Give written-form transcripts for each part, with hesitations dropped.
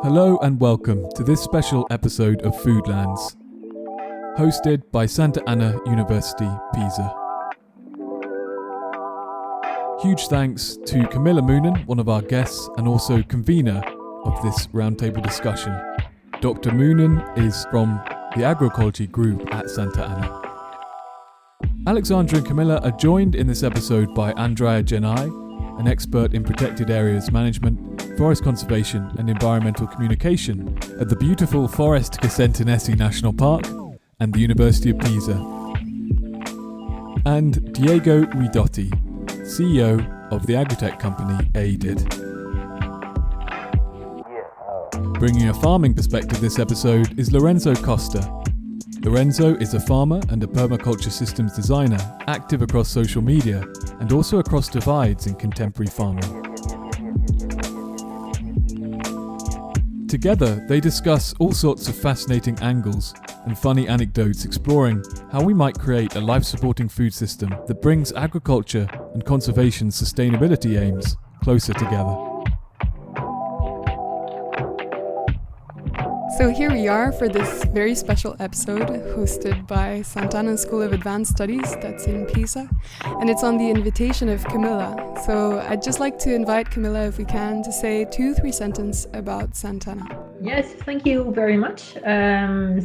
Hello and welcome to this special episode of Foodlands, hosted by Sant'Anna University, Pisa. Huge thanks to Camilla Moonen, one of our guests and also convener of this roundtable discussion. Dr Moonen is from the Agroecology Group at Sant'Anna. Alexandra and Camilla are joined in this episode by Andrea Gennai, an expert in protected areas management, forest conservation and environmental communication at the beautiful Foreste Casentinesi National Park and the University of Pisa. And Diego Guidotti, CEO of the agritech company Aedit. Bringing a farming perspective this episode is Lorenzo Costa. Lorenzo is a farmer and a permaculture systems designer, active across social media and also across divides in contemporary farming. Together, they discuss all sorts of fascinating angles and funny anecdotes exploring how we might create a life-supporting food system that brings agriculture and conservation sustainability aims closer together. So here we are for this very special episode hosted by Sant'Anna School of Advanced Studies, that's in Pisa, and it's on the invitation of Camilla. So I'd just like to invite Camilla, if we can, to say 2-3 sentences about Sant'Anna. Yes, thank you very much.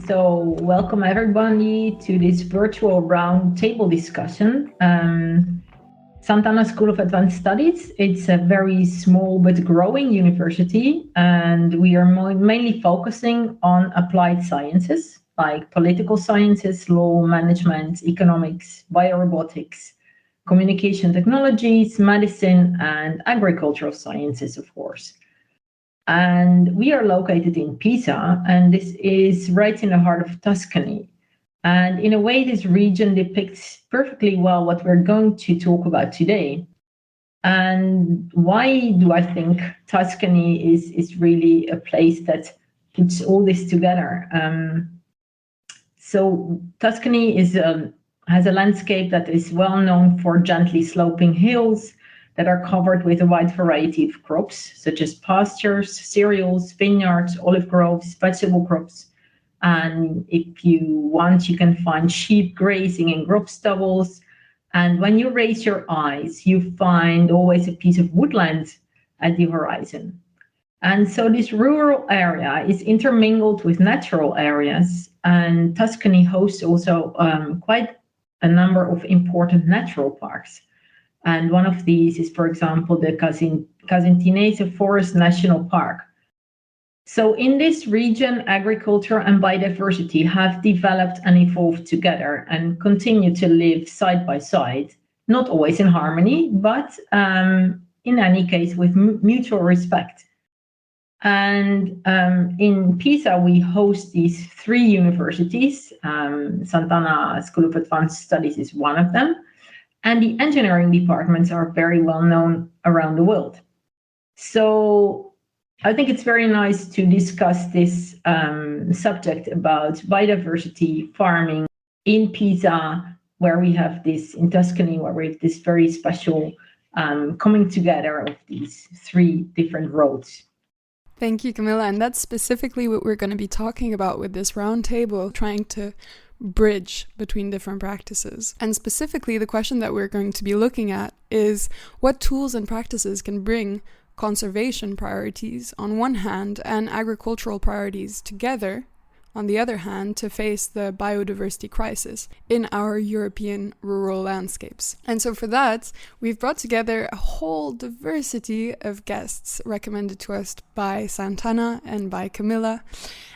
So welcome everybody to this virtual roundtable discussion. Sant'Anna School of Advanced Studies, it's a very small but growing university, and we are mainly focusing on applied sciences like political sciences, law, management, economics, biorobotics, communication technologies, medicine, and agricultural sciences, of course. And we are located in Pisa, and this is right in the heart of Tuscany. And in a way, this region depicts perfectly well what we're going to talk about today. And why do I think Tuscany is really a place that puts all this together? So Tuscany has a landscape that is well known for gently sloping hills that are covered with a wide variety of crops, such as pastures, cereals, vineyards, olive groves, vegetable crops. And if you want, you can find sheep grazing in crop stubbles. And when you raise your eyes, you find always a piece of woodland at the horizon. And so this rural area is intermingled with natural areas. And Tuscany hosts also quite a number of important natural parks. And one of these is, for example, the Casentinesi Forest National Park. So in this region, agriculture and biodiversity have developed and evolved together and continue to live side by side, not always in harmony, but in any case with mutual respect. And in Pisa, we host these 3 universities. Sant'Anna School of Advanced Studies is one of them. And the engineering departments are very well known around the world. So I think it's very nice to discuss this subject about biodiversity farming in Pisa, where we have this, in Tuscany, where we have this very special coming together of these 3 different roads. Thank you, Camilla. And that's specifically what we're going to be talking about with this roundtable, trying to bridge between different practices. And specifically, the question that we're going to be looking at is what tools and practices can bring conservation priorities on one hand and agricultural priorities together on the other hand to face the biodiversity crisis in our European rural landscapes. And so for that, we've brought together a whole diversity of guests recommended to us by Sant'Anna and by Camilla.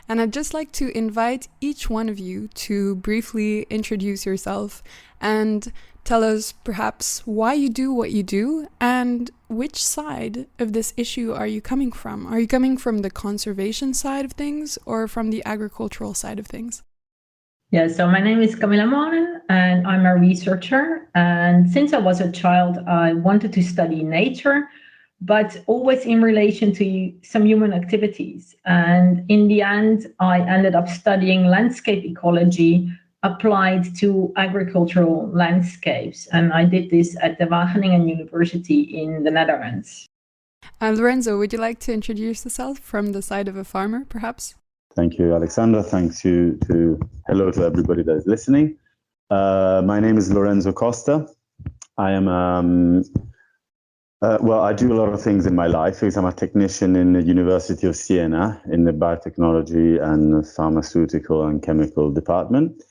And I'd just like to invite each one of you to briefly introduce yourself and tell us perhaps why you do what you do and which side of this issue are you coming from? Are you coming from the conservation side of things or from the agricultural side of things? Yeah, so my name is Camilla Moonen and I'm a researcher. And since I was a child, I wanted to study nature, but always in relation to some human activities. And in the end, I ended up studying landscape ecology applied to agricultural landscapes. And I did this at the Wageningen University in the Netherlands. Lorenzo, would you like to introduce yourself from the side of a farmer, perhaps? Thank you, Alexandra. Hello to everybody that is listening. My name is Lorenzo Costa. I am, I do a lot of things in my life because I'm a technician in the University of Siena in the biotechnology and pharmaceutical and chemical department.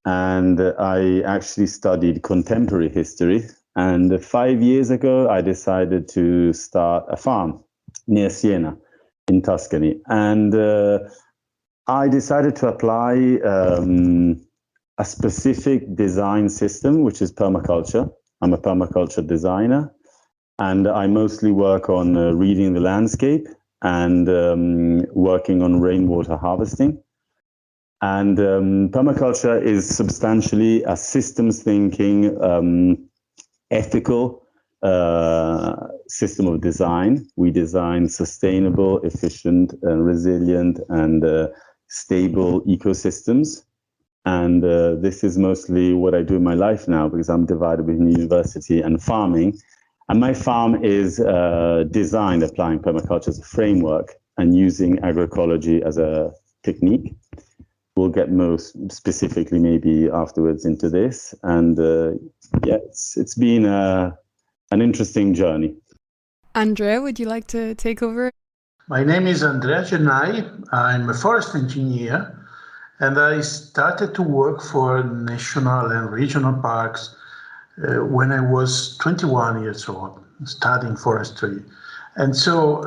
And I actually studied contemporary history. And 5 years ago, I decided to start a farm near Siena in Tuscany. And I decided to apply a specific design system, which is permaculture. I'm a permaculture designer, and I mostly work on reading the landscape and working on rainwater harvesting. And permaculture is substantially a systems thinking, ethical system of design. We design sustainable, efficient, and resilient and stable ecosystems. And this is mostly what I do in my life now because I'm divided between university and farming. And my farm is designed applying permaculture as a framework and using agroecology as a technique. We'll get most specifically maybe afterwards into this. And it's been an interesting journey. Andrea, would you like to take over? My name is Andrea Gennai. I'm a forest engineer, and I started to work for national and regional parks when I was 21 years old, studying forestry. And so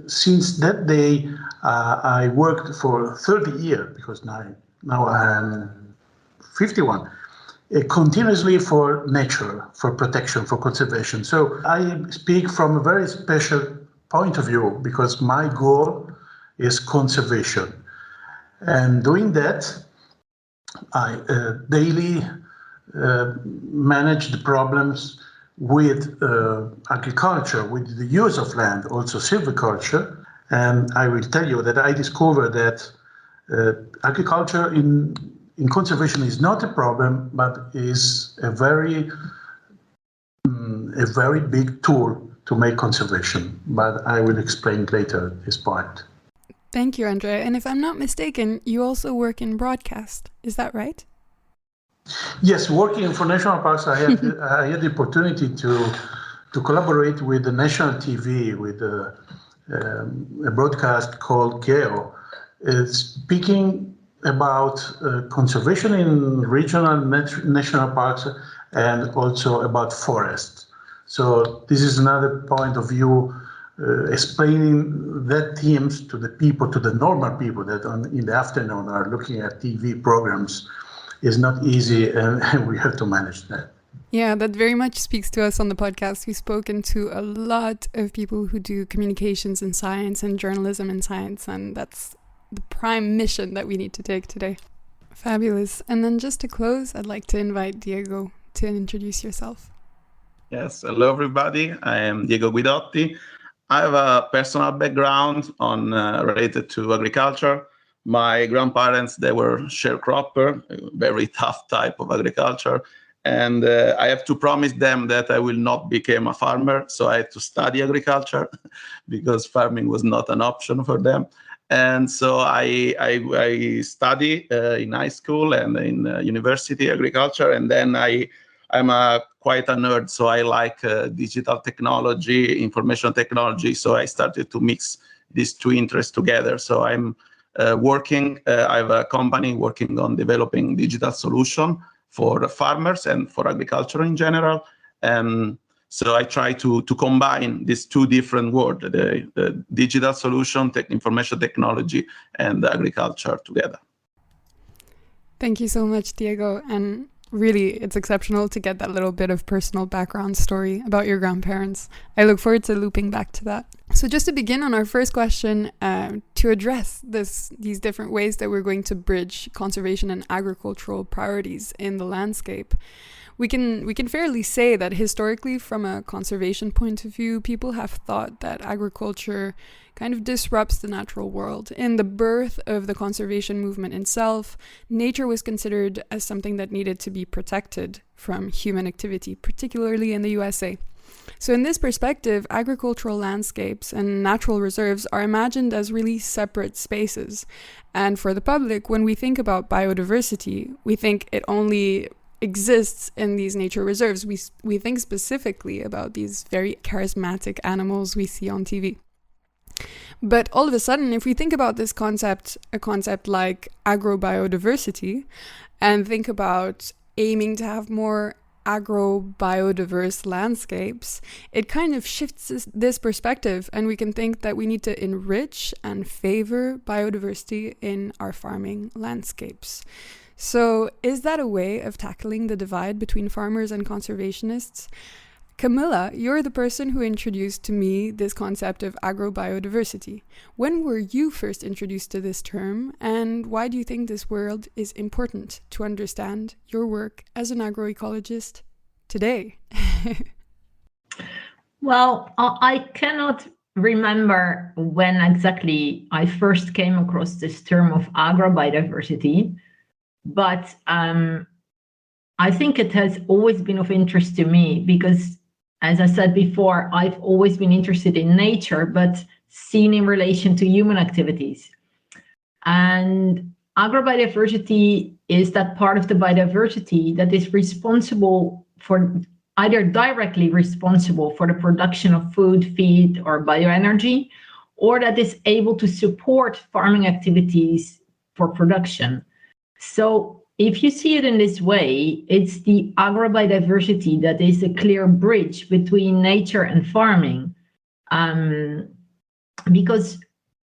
since that day, I worked for 30 years, because now I'm 51, continuously for nature, for protection, for conservation. So I speak from a very special point of view because my goal is conservation. And doing that, I daily manage the problems with agriculture, with the use of land, also silviculture. And I will tell you that I discovered that agriculture in conservation is not a problem, but is a very big tool to make conservation. But I will explain later at this point. Thank you, Andrea. And if I'm not mistaken, you also work in broadcast. Is that right? Yes, working for national parks, I had the opportunity to collaborate with the national TV, with a broadcast called Geo, speaking about conservation in regional national parks and also about forests. So this is another point of view, explaining that themes to the people, to the normal people that in the afternoon are looking at TV programs is not easy, and we have to manage that. Yeah, that very much speaks to us on the podcast. We've spoken to a lot of people who do communications in science and journalism in science, and that's the prime mission that we need to take today. Fabulous. And then just to close, I'd like to invite Diego to introduce yourself. Yes, hello everybody. I am Diego Guidotti. I have a personal background on related to agriculture. My grandparents, they were sharecropper, a very tough type of agriculture. And I have to promise them that I will not become a farmer. So I had to study agriculture because farming was not an option for them. And so I study in high school and in university agriculture. And then I'm quite a nerd, so I like digital technology, information technology. So I started to mix these two interests together. So I'm working, I have a company working on developing digital solution for farmers and for agriculture in general. And so I try to combine these two different worlds, the digital solution, information technology, and agriculture together. Thank you so much, Diego. And really, it's exceptional to get that little bit of personal background story about your grandparents. I look forward to looping back to that. So just to begin on our first question, to address these different ways that we're going to bridge conservation and agricultural priorities in the landscape, we can fairly say that historically, from a conservation point of view, people have thought that agriculture kind of disrupts the natural world. In the birth of the conservation movement itself, nature was considered as something that needed to be protected from human activity, particularly in the USA. So in this perspective, agricultural landscapes and natural reserves are imagined as really separate spaces. And for the public, when we think about biodiversity, we think it only exists in these nature reserves. We think specifically about these very charismatic animals we see on TV. But all of a sudden, if we think about this concept, a concept like agrobiodiversity, and think about aiming to have more agro-biodiverse landscapes, it kind of shifts this perspective, and we can think that we need to enrich and favor biodiversity in our farming landscapes. So is that a way of tackling the divide between farmers and conservationists? Camilla, you're the person who introduced to me this concept of agrobiodiversity. When were you first introduced to this term, and why do you think this word is important to understand your work as an agroecologist today? Well, I cannot remember when exactly I first came across this term of agrobiodiversity, but I think it has always been of interest to me because, as I said before, I've always been interested in nature, but seen in relation to human activities. And agrobiodiversity is that part of the biodiversity that is responsible for, either directly responsible for the production of food, feed, or bioenergy, or that is able to support farming activities for production. So if you see it in this way, it's the agrobiodiversity that is a clear bridge between nature and farming. Because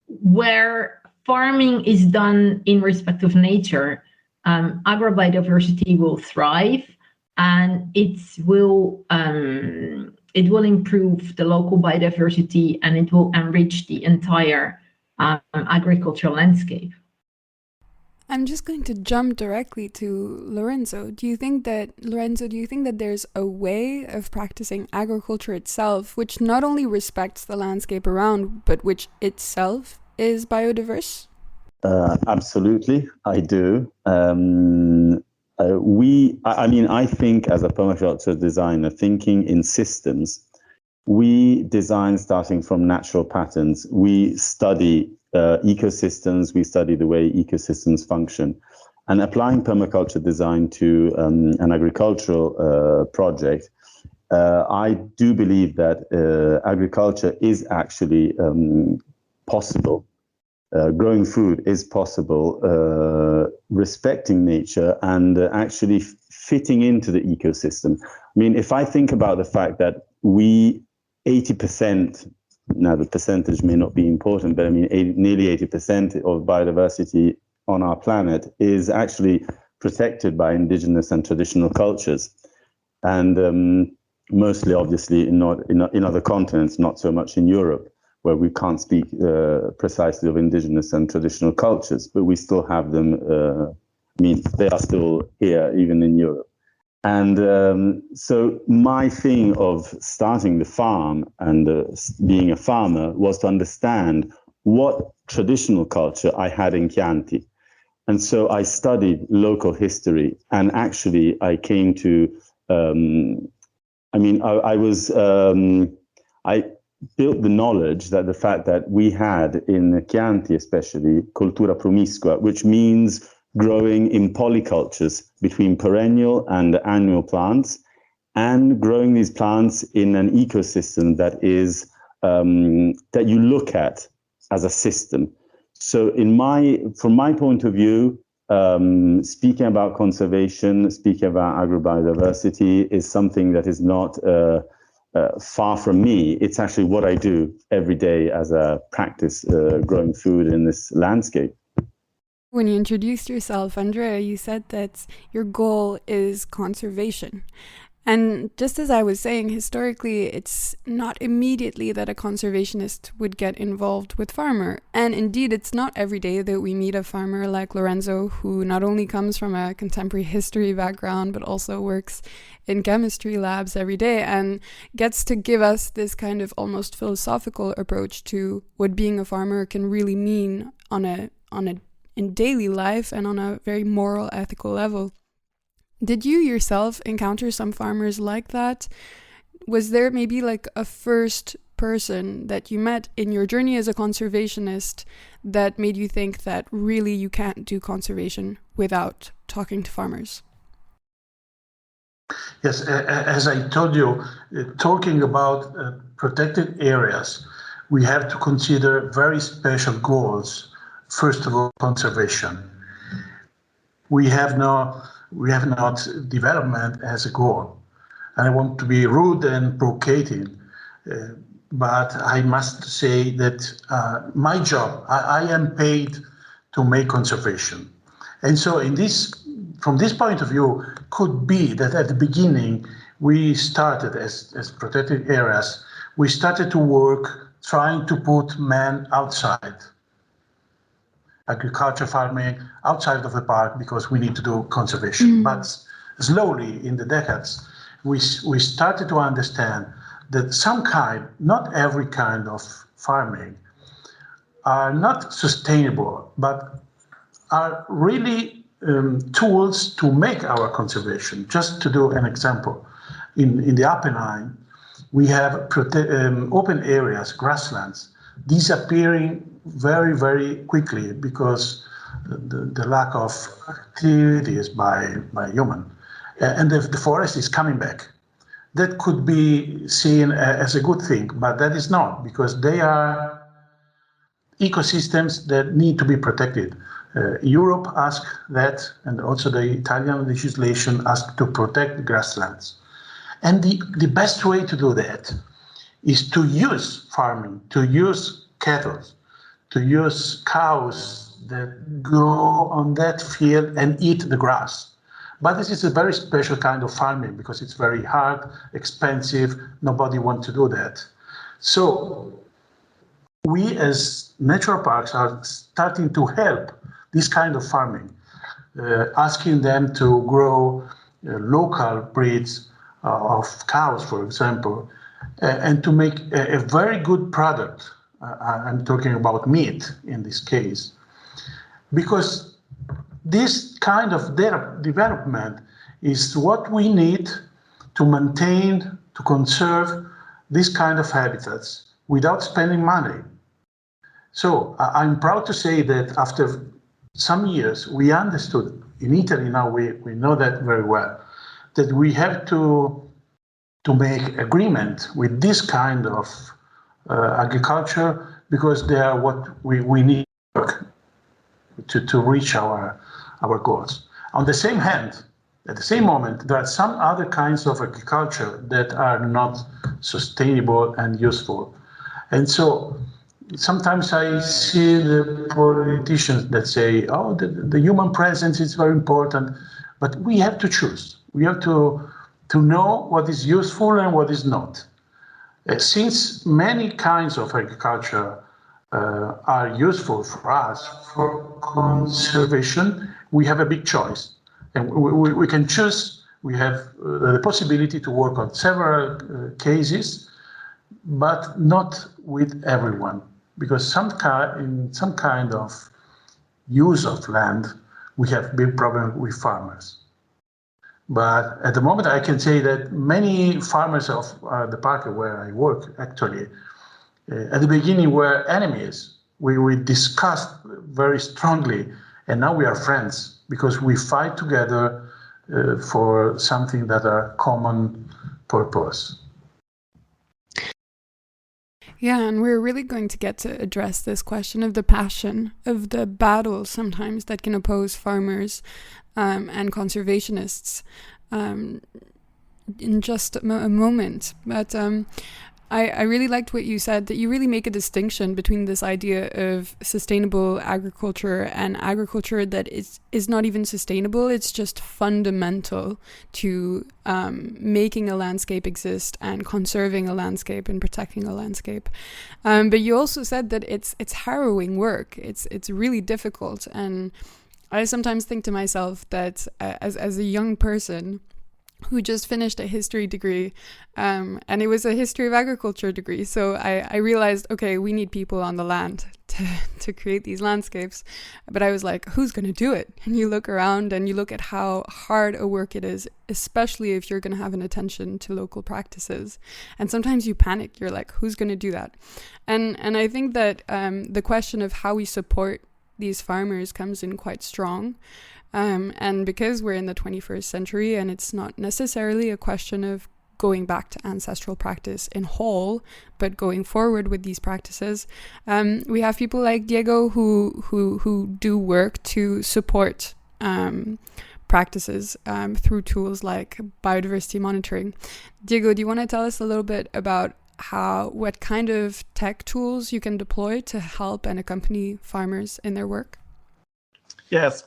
where farming is done in respect of nature, agrobiodiversity will thrive, and it will improve the local biodiversity, and it will enrich the entire agricultural landscape. I'm just going to jump directly to Lorenzo. Do you think that there's a way of practicing agriculture itself which not only respects the landscape around, but which itself is biodiverse? Absolutely, I do. I think as a permaculture designer, thinking in systems, we design starting from natural patterns. We study ecosystems, we study the way ecosystems function. And applying permaculture design to an agricultural project, I do believe that agriculture is actually possible. Growing food is possible, respecting nature and actually fitting into the ecosystem. I mean, if I think about the fact that 80%, now the percentage may not be important, but I mean, nearly 80% of biodiversity on our planet is actually protected by indigenous and traditional cultures. And mostly, obviously, not in other continents, not so much in Europe, where we can't speak precisely of indigenous and traditional cultures, but we still have them. They are still here, even in Europe. And so my thing of starting the farm and being a farmer was to understand what traditional culture I had in Chianti. And so I studied local history, and actually I came to, I built the knowledge that the fact that we had in Chianti especially, cultura promiscua, which means growing in polycultures between perennial and annual plants, and growing these plants in an ecosystem that is that you look at as a system. So from my point of view, speaking about conservation, speaking about agrobiodiversity is something that is not far from me. It's actually what I do every day as a practice, growing food in this landscape. When you introduced yourself, Andrea, you said that your goal is conservation. And just as I was saying, historically, it's not immediately that a conservationist would get involved with farmer. And indeed, it's not every day that we meet a farmer like Lorenzo, who not only comes from a contemporary history background, but also works in chemistry labs every day and gets to give us this kind of almost philosophical approach to what being a farmer can really mean in daily life and on a very moral, ethical level. Did you yourself encounter some farmers like that? was there maybe like a first person that you met in your journey as a conservationist that made you think that really you can't do conservation without talking to farmers? Yes, as I told you, talking about protected areas, we have to consider very special goals. First of all, conservation. We have not development as a goal. And I want to be rude and provocative, but I must say that my job, I am paid to make conservation. And so from this point of view, could be that at the beginning, we started as protected areas, we started to work trying to put man outside. Agriculture, farming, outside of the park, because we need to do conservation. But slowly, in the decades, we started to understand that some kind, not every kind of farming, are not sustainable, but are really tools to make our conservation. Just to do an example, in the Apennine, we have open areas, grasslands, disappearing very, very quickly because the lack of activities by human. And the forest is coming back. That could be seen as a good thing, but that is not, because they are ecosystems that need to be protected. Europe asked that, and also the Italian legislation asked to protect the grasslands. And the best way to do that is to use farming, to use cattle, to use cows that go on that field and eat the grass. But this is a very special kind of farming because it's very hard, expensive, nobody wants to do that. So we as natural parks are starting to help this kind of farming, asking them to grow local breeds of cows, for example, and to make a very good product. I'm talking about meat in this case, because this kind of development is what we need to maintain, to conserve this kind of habitats without spending money. So I'm proud to say that after some years, we understood, in Italy now we know that very well, that we have to make agreement with this kind of agriculture, because they are what we need to reach our goals. On the same hand, at the same moment, there are some other kinds of agriculture that are not sustainable and useful. And so sometimes I see the politicians that say, oh, the human presence is very important, but we have to choose. We have to know what is useful and what is not. Since many kinds of agriculture are useful for us, for conservation, we have a big choice. And we can choose, we have the possibility to work on several cases, but not with everyone. Because in some kind of use of land, we have big problem with farmers. But at the moment, I can say that many farmers of the park where I work, actually, at the beginning were enemies. We discussed very strongly, and now we are friends because we fight together for something that are common purpose. Yeah, and we're really going to get to address this question of the passion, of the battle sometimes that can oppose farmers and conservationists in just a moment. But I really liked what you said, that you really make a distinction between this idea of sustainable agriculture and agriculture that is not even sustainable. It's just fundamental to making a landscape exist and conserving a landscape and protecting a landscape. But you also said that it's harrowing work. It's really difficult. And I sometimes think to myself that as a young person, who just finished a history degree, and it was a history of agriculture degree. So I realized, okay, we need people on the land to create these landscapes. But I was like, who's going to do it? And you look around and you look at how hard a work it is, especially if you're going to have an attention to local practices. And sometimes you panic. You're like, who's going to do that? And I think that the question of how we support these farmers comes in quite strong. And because we're in the 21st century and it's not necessarily a question of going back to ancestral practice in whole, but going forward with these practices, we have people like Diego who do work to support practices through tools like biodiversity monitoring. Diego, do you want to tell us a little bit about what kind of tech tools you can deploy to help and accompany farmers in their work? Yes,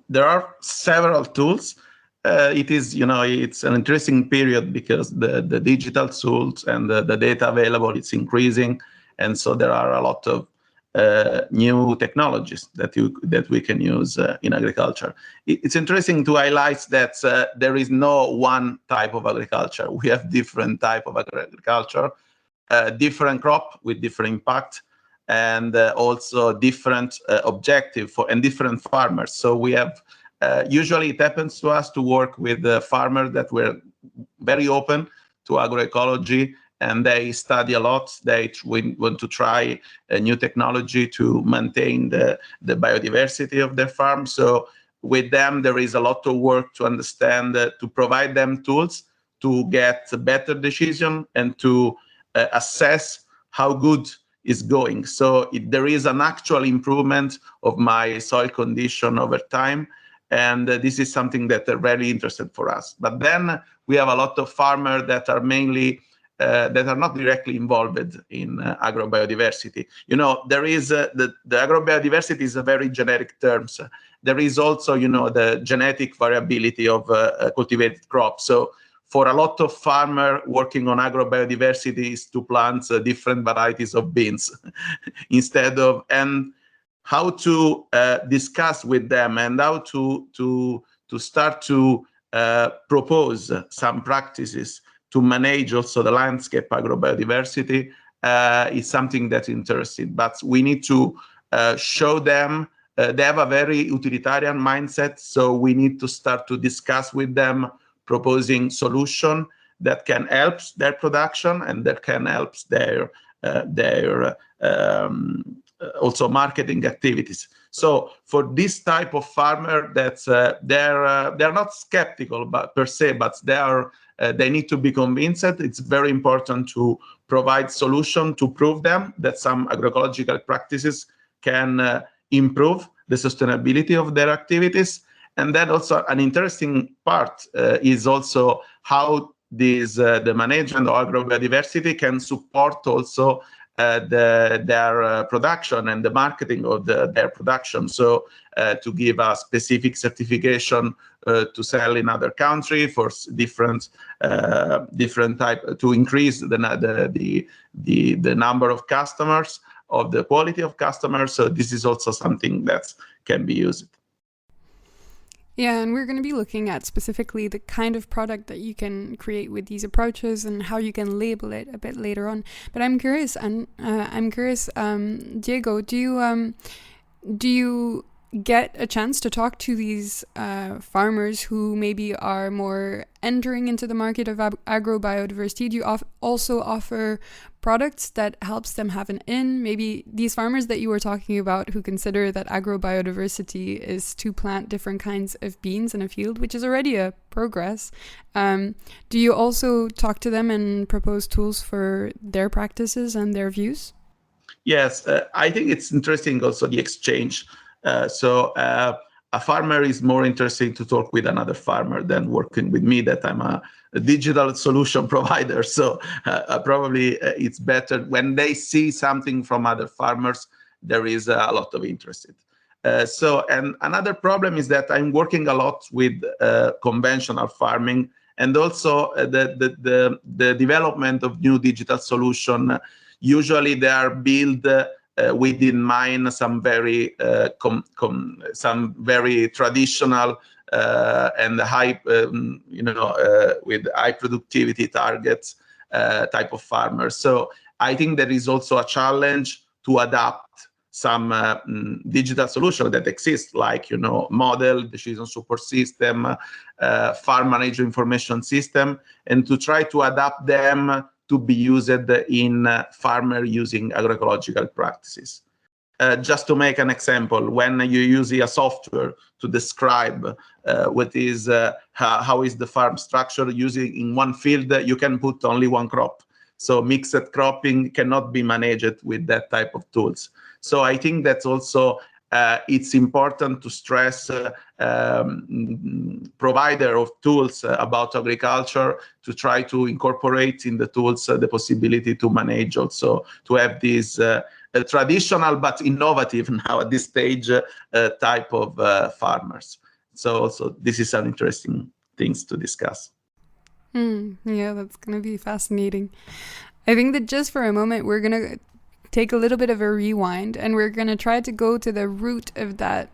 there are several tools. It's an interesting period because the digital tools and the data available is increasing, and so there are a lot of new technologies that we can use in agriculture. It's interesting to highlight that there is no one type of agriculture. We have different type of agriculture, different crop with different impact, and also different objective and different farmers. So we have, usually it happens to us to work with farmers that were very open to agroecology, and they study a lot. They want to try a new technology to maintain the biodiversity of their farm. So with them, there is a lot of work to understand, to provide them tools to get a better decision and to assess how good is going. So there is an actual improvement of my soil condition over time. And this is something that are very interesting for us. But then we have a lot of farmers that are mainly, that are not directly involved in agrobiodiversity. There is, the agrobiodiversity is a very generic term. There is also, the genetic variability of cultivated crops. So for a lot of farmers working on agrobiodiversity is to plant different varieties of beans instead of, and how to discuss with them and how to start to propose some practices to manage also the landscape agrobiodiversity is something that's interesting. But we need to show them, they have a very utilitarian mindset, so we need to start to discuss with them proposing solution that can help their production and that can help their also marketing activities. So for this type of farmer, that's they're not skeptical but per se, but they need to be convinced. It's very important to provide solution to prove them that some agroecological practices can improve the sustainability of their activities. And then also an interesting part is also how the management of agrobiodiversity can support also their production and the marketing of their production. So to give a specific certification to sell in other country for different type, to increase the number of customers, of the quality of customers. So this is also something that can be used. Yeah, and we're going to be looking at specifically the kind of product that you can create with these approaches and how you can label it a bit later on. But I'm curious, Diego, do you get a chance to talk to these farmers who maybe are more entering into the market of agrobiodiversity? Do you also offer products that helps them have an in? Maybe these farmers that you were talking about who consider that agrobiodiversity is to plant different kinds of beans in a field, which is already a progress. Do you also talk to them and propose tools for their practices and their views? Yes, I think it's interesting also the exchange. So a farmer is more interesting to talk with another farmer than working with me, that I'm a digital solution provider. So probably it's better when they see something from other farmers, there is a lot of interest. And another problem is that I'm working a lot with conventional farming, and also the development of new digital solution. Usually they are built with in mind some very traditional and high, with high productivity targets type of farmers. So I think there is also a challenge to adapt some digital solution that exists, like model, decision support system, farm manager information system, and to try to adapt them to be used in farmer using agroecological practices. Just to make an example, when you use a software to describe what is how is the farm structure using in one field, you can put only one crop. So mixed cropping cannot be managed with that type of tools. So I think that's also it's important to stress provider of tools about agriculture to try to incorporate in the tools the possibility to manage, also to have this traditional but innovative now at this stage type of farmers. So also this is an interesting things to discuss. Yeah, that's going to be fascinating. I think that just for a moment, we're going to take a little bit of a rewind and we're going to try to go to the root of that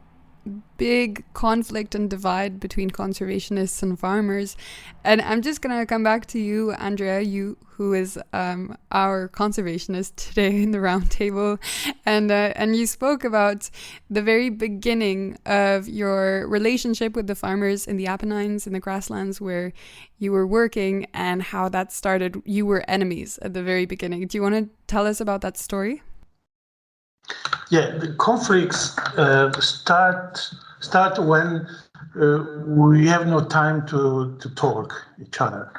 big conflict and divide between conservationists and farmers. And I'm just going to come back to you, Andrea, you who is our conservationist today in the roundtable. And you spoke about the very beginning of your relationship with the farmers in the Apennines, in the grasslands where you were working, and how that started. You were enemies at the very beginning. Do you want to tell us about that story? Yeah, the conflicts start when we have no time to talk each other,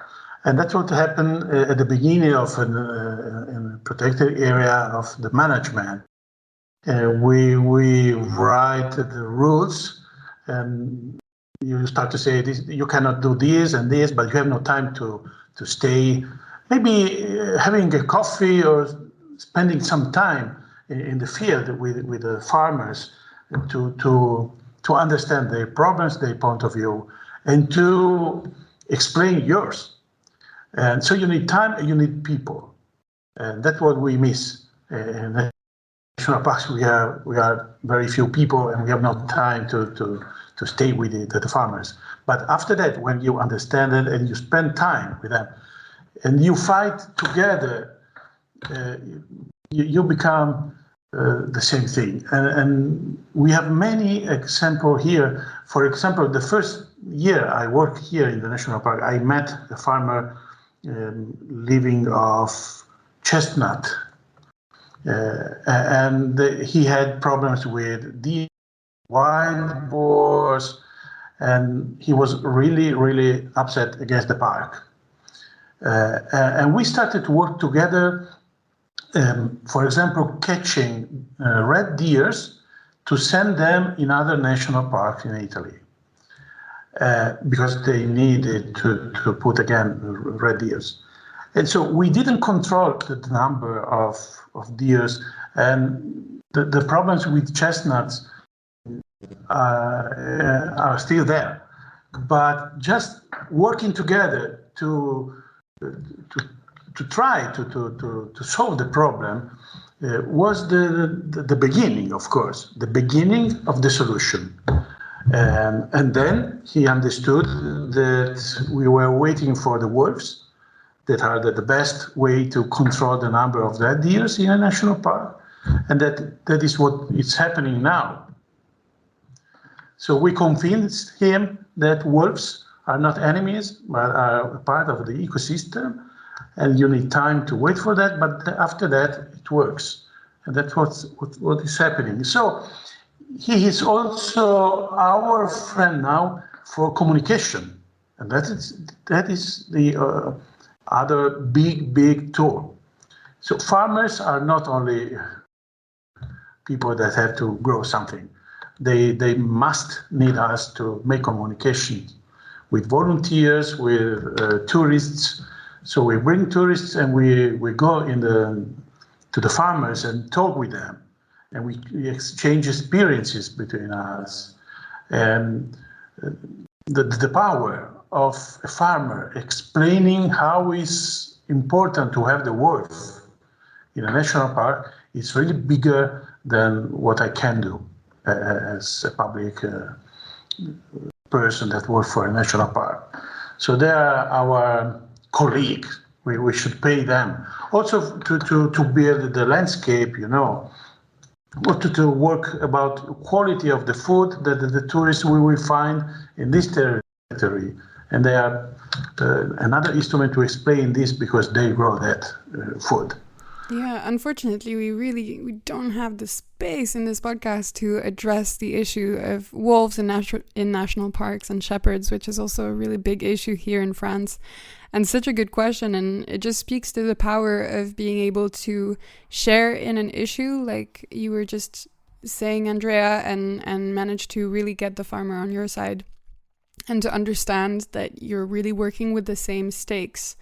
and that's what happened at the beginning of in a protected area of the management. We write the rules, and you start to say this, you cannot do this and this, but you have no time to stay, maybe having a coffee or spending some time in the field with the farmers to understand their problems, their point of view, and to explain yours. And so you need time and you need people, and that's what we miss. In national parks, we are very few people, and we have no time to stay with the farmers. But after that, when you understand it and you spend time with them, and you fight together, you become the same thing. And we have many examples here. For example, the first year I worked here in the national park, I met a farmer living off chestnut. And he had problems with the wild boars, and he was really, really upset against the park. And we started to work together. For example, catching red deers to send them in other national parks in Italy, because they needed to put again red deers. And so we didn't control the number of deers, and the problems with chestnuts are still there. But just working together to try to solve the problem was the beginning, of course, the beginning of the solution. And then he understood that we were waiting for the wolves, that are the best way to control the number of red deers in a national park, and that is what is happening now. So we convinced him that wolves are not enemies, but are a part of the ecosystem, and you need time to wait for that, but after that, it works. And that's what is happening. So he is also our friend now for communication, and that is the other big tool. So farmers are not only people that have to grow something. They must need us to make communication with volunteers, with tourists. So we bring tourists and we go to the farmers and talk with them, and we exchange experiences between us. And the power of a farmer explaining how it's important to have the wolf in a national park is really bigger than what I can do as a public person that work for a national park. So they are our colleagues. We should pay them. Also to build the landscape, also to work about quality of the food that the tourists will find in this territory. And they are another instrument to explain this because they grow that food. Yeah, unfortunately, we don't have the space in this podcast to address the issue of wolves in national parks and shepherds, which is also a really big issue here in France. And such a good question, and it just speaks to the power of being able to share in an issue, like you were just saying, Andrea, and manage to really get the farmer on your side and to understand that you're really working with the same stakes.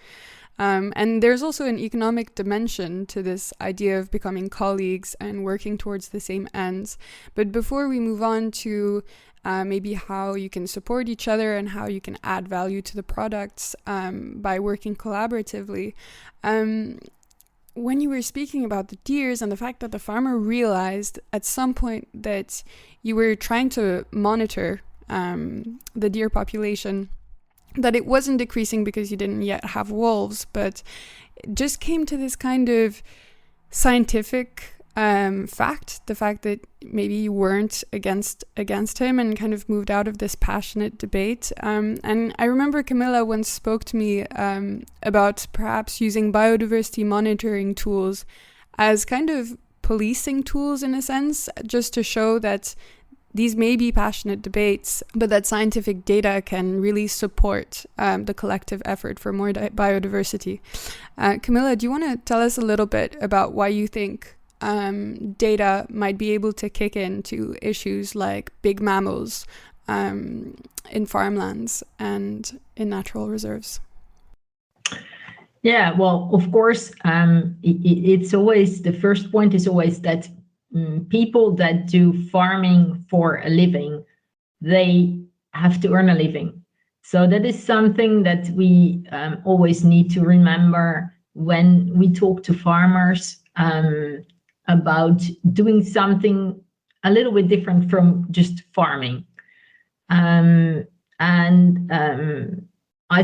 And there's also an economic dimension to this idea of becoming colleagues and working towards the same ends. But before we move on to maybe how you can support each other and how you can add value to the products by working collaboratively, when you were speaking about the deers and the fact that the farmer realized at some point that you were trying to monitor the deer population, that it wasn't decreasing because you didn't yet have wolves, but it just came to this kind of scientific fact, the fact that maybe you weren't against him and kind of moved out of this passionate debate. And I remember Camilla once spoke to me about perhaps using biodiversity monitoring tools as kind of policing tools in a sense, just to show that these may be passionate debates, but that scientific data can really support the collective effort for more biodiversity. Camilla, do you want to tell us a little bit about why you think data might be able to kick into issues like big mammals in farmlands and in natural reserves? Yeah, well, of course, it's always, the first point is always that people that do farming for a living, they have to earn a living. So that is something that we always need to remember when we talk to farmers about doing something a little bit different from just farming. I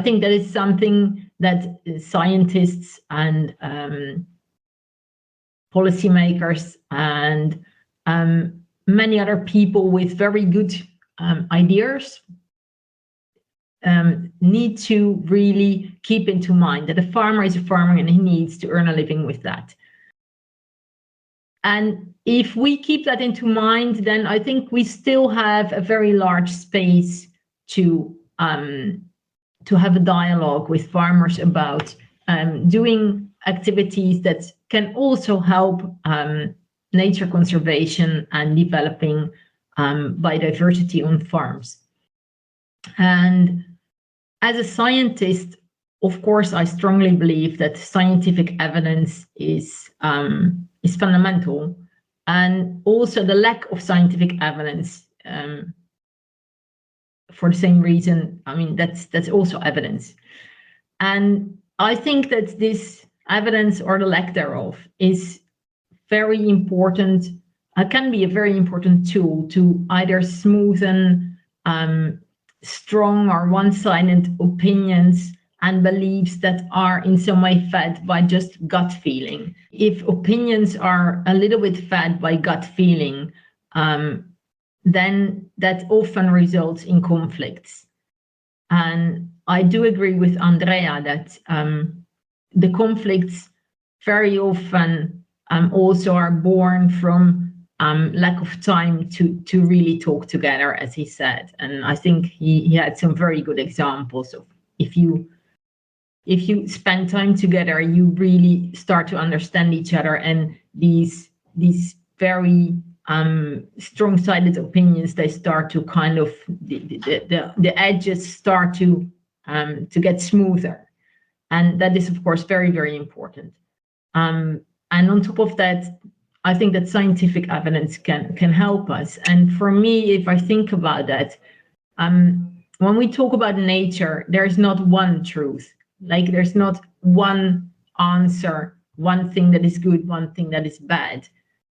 think that is something that scientists and policymakers and many other people with very good ideas need to really keep into mind that a farmer is a farmer and he needs to earn a living with that. And if we keep that into mind, then I think we still have a very large space to have a dialogue with farmers about doing activities that can also help nature conservation and developing biodiversity on farms. And as a scientist, of course, I strongly believe that scientific evidence is fundamental, and also the lack of scientific evidence for the same reason. I mean, that's also evidence. And I think that this evidence or the lack thereof is very important, can be a very important tool to either smoothen strong or one-sided opinions and beliefs that are in some way fed by just gut feeling. If opinions are a little bit fed by gut feeling, then that often results in conflicts. And I do agree with Andrea that the conflicts very often also are born from lack of time to really talk together, as he said. And I think he had some very good examples of if you spend time together, you really start to understand each other, and these very strong-sided opinions, they start to kind of the edges start to get smoother. And that is, of course, very, very important. And on top of that, I think that scientific evidence can help us. And for me, if I think about that, when we talk about nature, there is not one truth. Like there's not one answer, one thing that is good, one thing that is bad.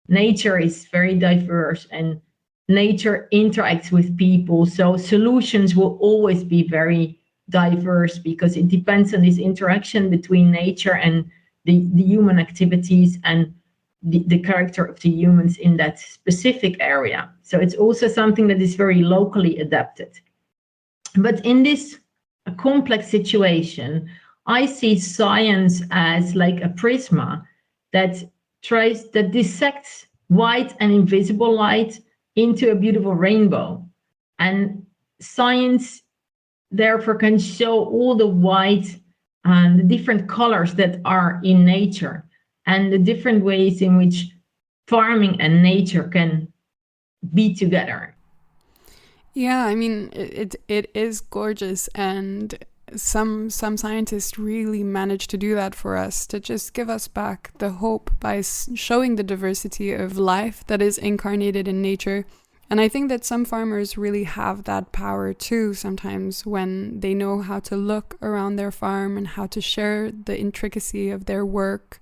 Nature is very diverse, and nature interacts with people. So solutions will always be very diverse because it depends on this interaction between nature and the human activities and the character of the humans in that specific area. So it's also something that is very locally adapted. But in this complex situation, I see science as like a prisma that dissects white and invisible light into a beautiful rainbow. And science therefore can show all the white and the different colors that are in nature and the different ways in which farming and nature can be together. Yeah, I mean, it is gorgeous, and some scientists really manage to do that for us, to just give us back the hope by showing the diversity of life that is incarnated in nature. And I think that some farmers really have that power too sometimes, when they know how to look around their farm and how to share the intricacy of their work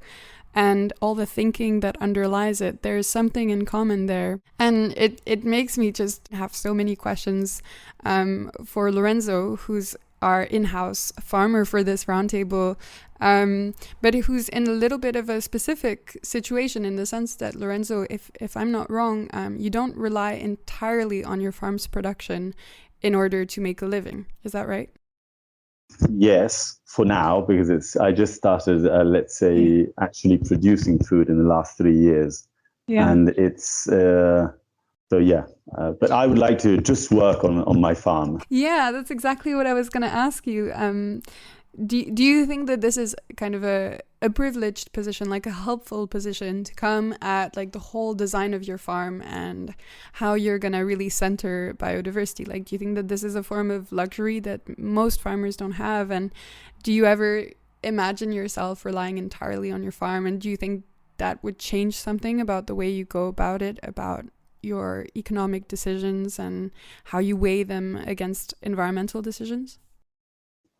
and all the thinking that underlies it. There's something in common there. And it makes me just have so many questions for Lorenzo, who's our in-house farmer for this roundtable, but who's in a little bit of a specific situation, in the sense that, Lorenzo, if I'm not wrong, you don't rely entirely on your farm's production in order to make a living. Is that right? Yes, for now, because I just started, let's say, actually producing food in the last 3 years. Yeah. And it's, but I would like to just work on my farm. Yeah, that's exactly what I was going to ask you. Do you think that this is kind of a privileged position, like a helpful position to come at like the whole design of your farm and how you're going to really center biodiversity? Like, do you think that this is a form of luxury that most farmers don't have? And do you ever imagine yourself relying entirely on your farm? And do you think that would change something about the way you go about it, about your economic decisions and how you weigh them against environmental decisions?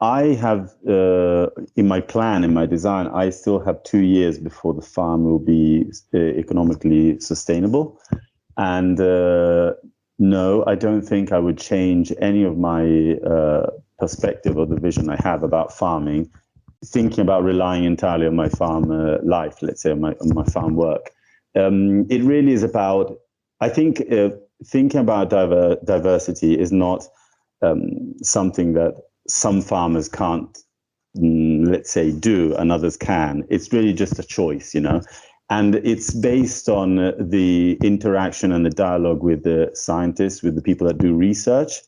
I have, in my plan, in my design, I still have 2 years before the farm will be economically sustainable. And no, I don't think I would change any of my perspective or the vision I have about farming, thinking about relying entirely on my farm life, let's say, on my farm work. It really is about, I think, thinking about diversity is not something that some farmers can't, let's say, do and others can. It's really just a choice, and it's based on the interaction and the dialogue with the scientists, with the people that do research.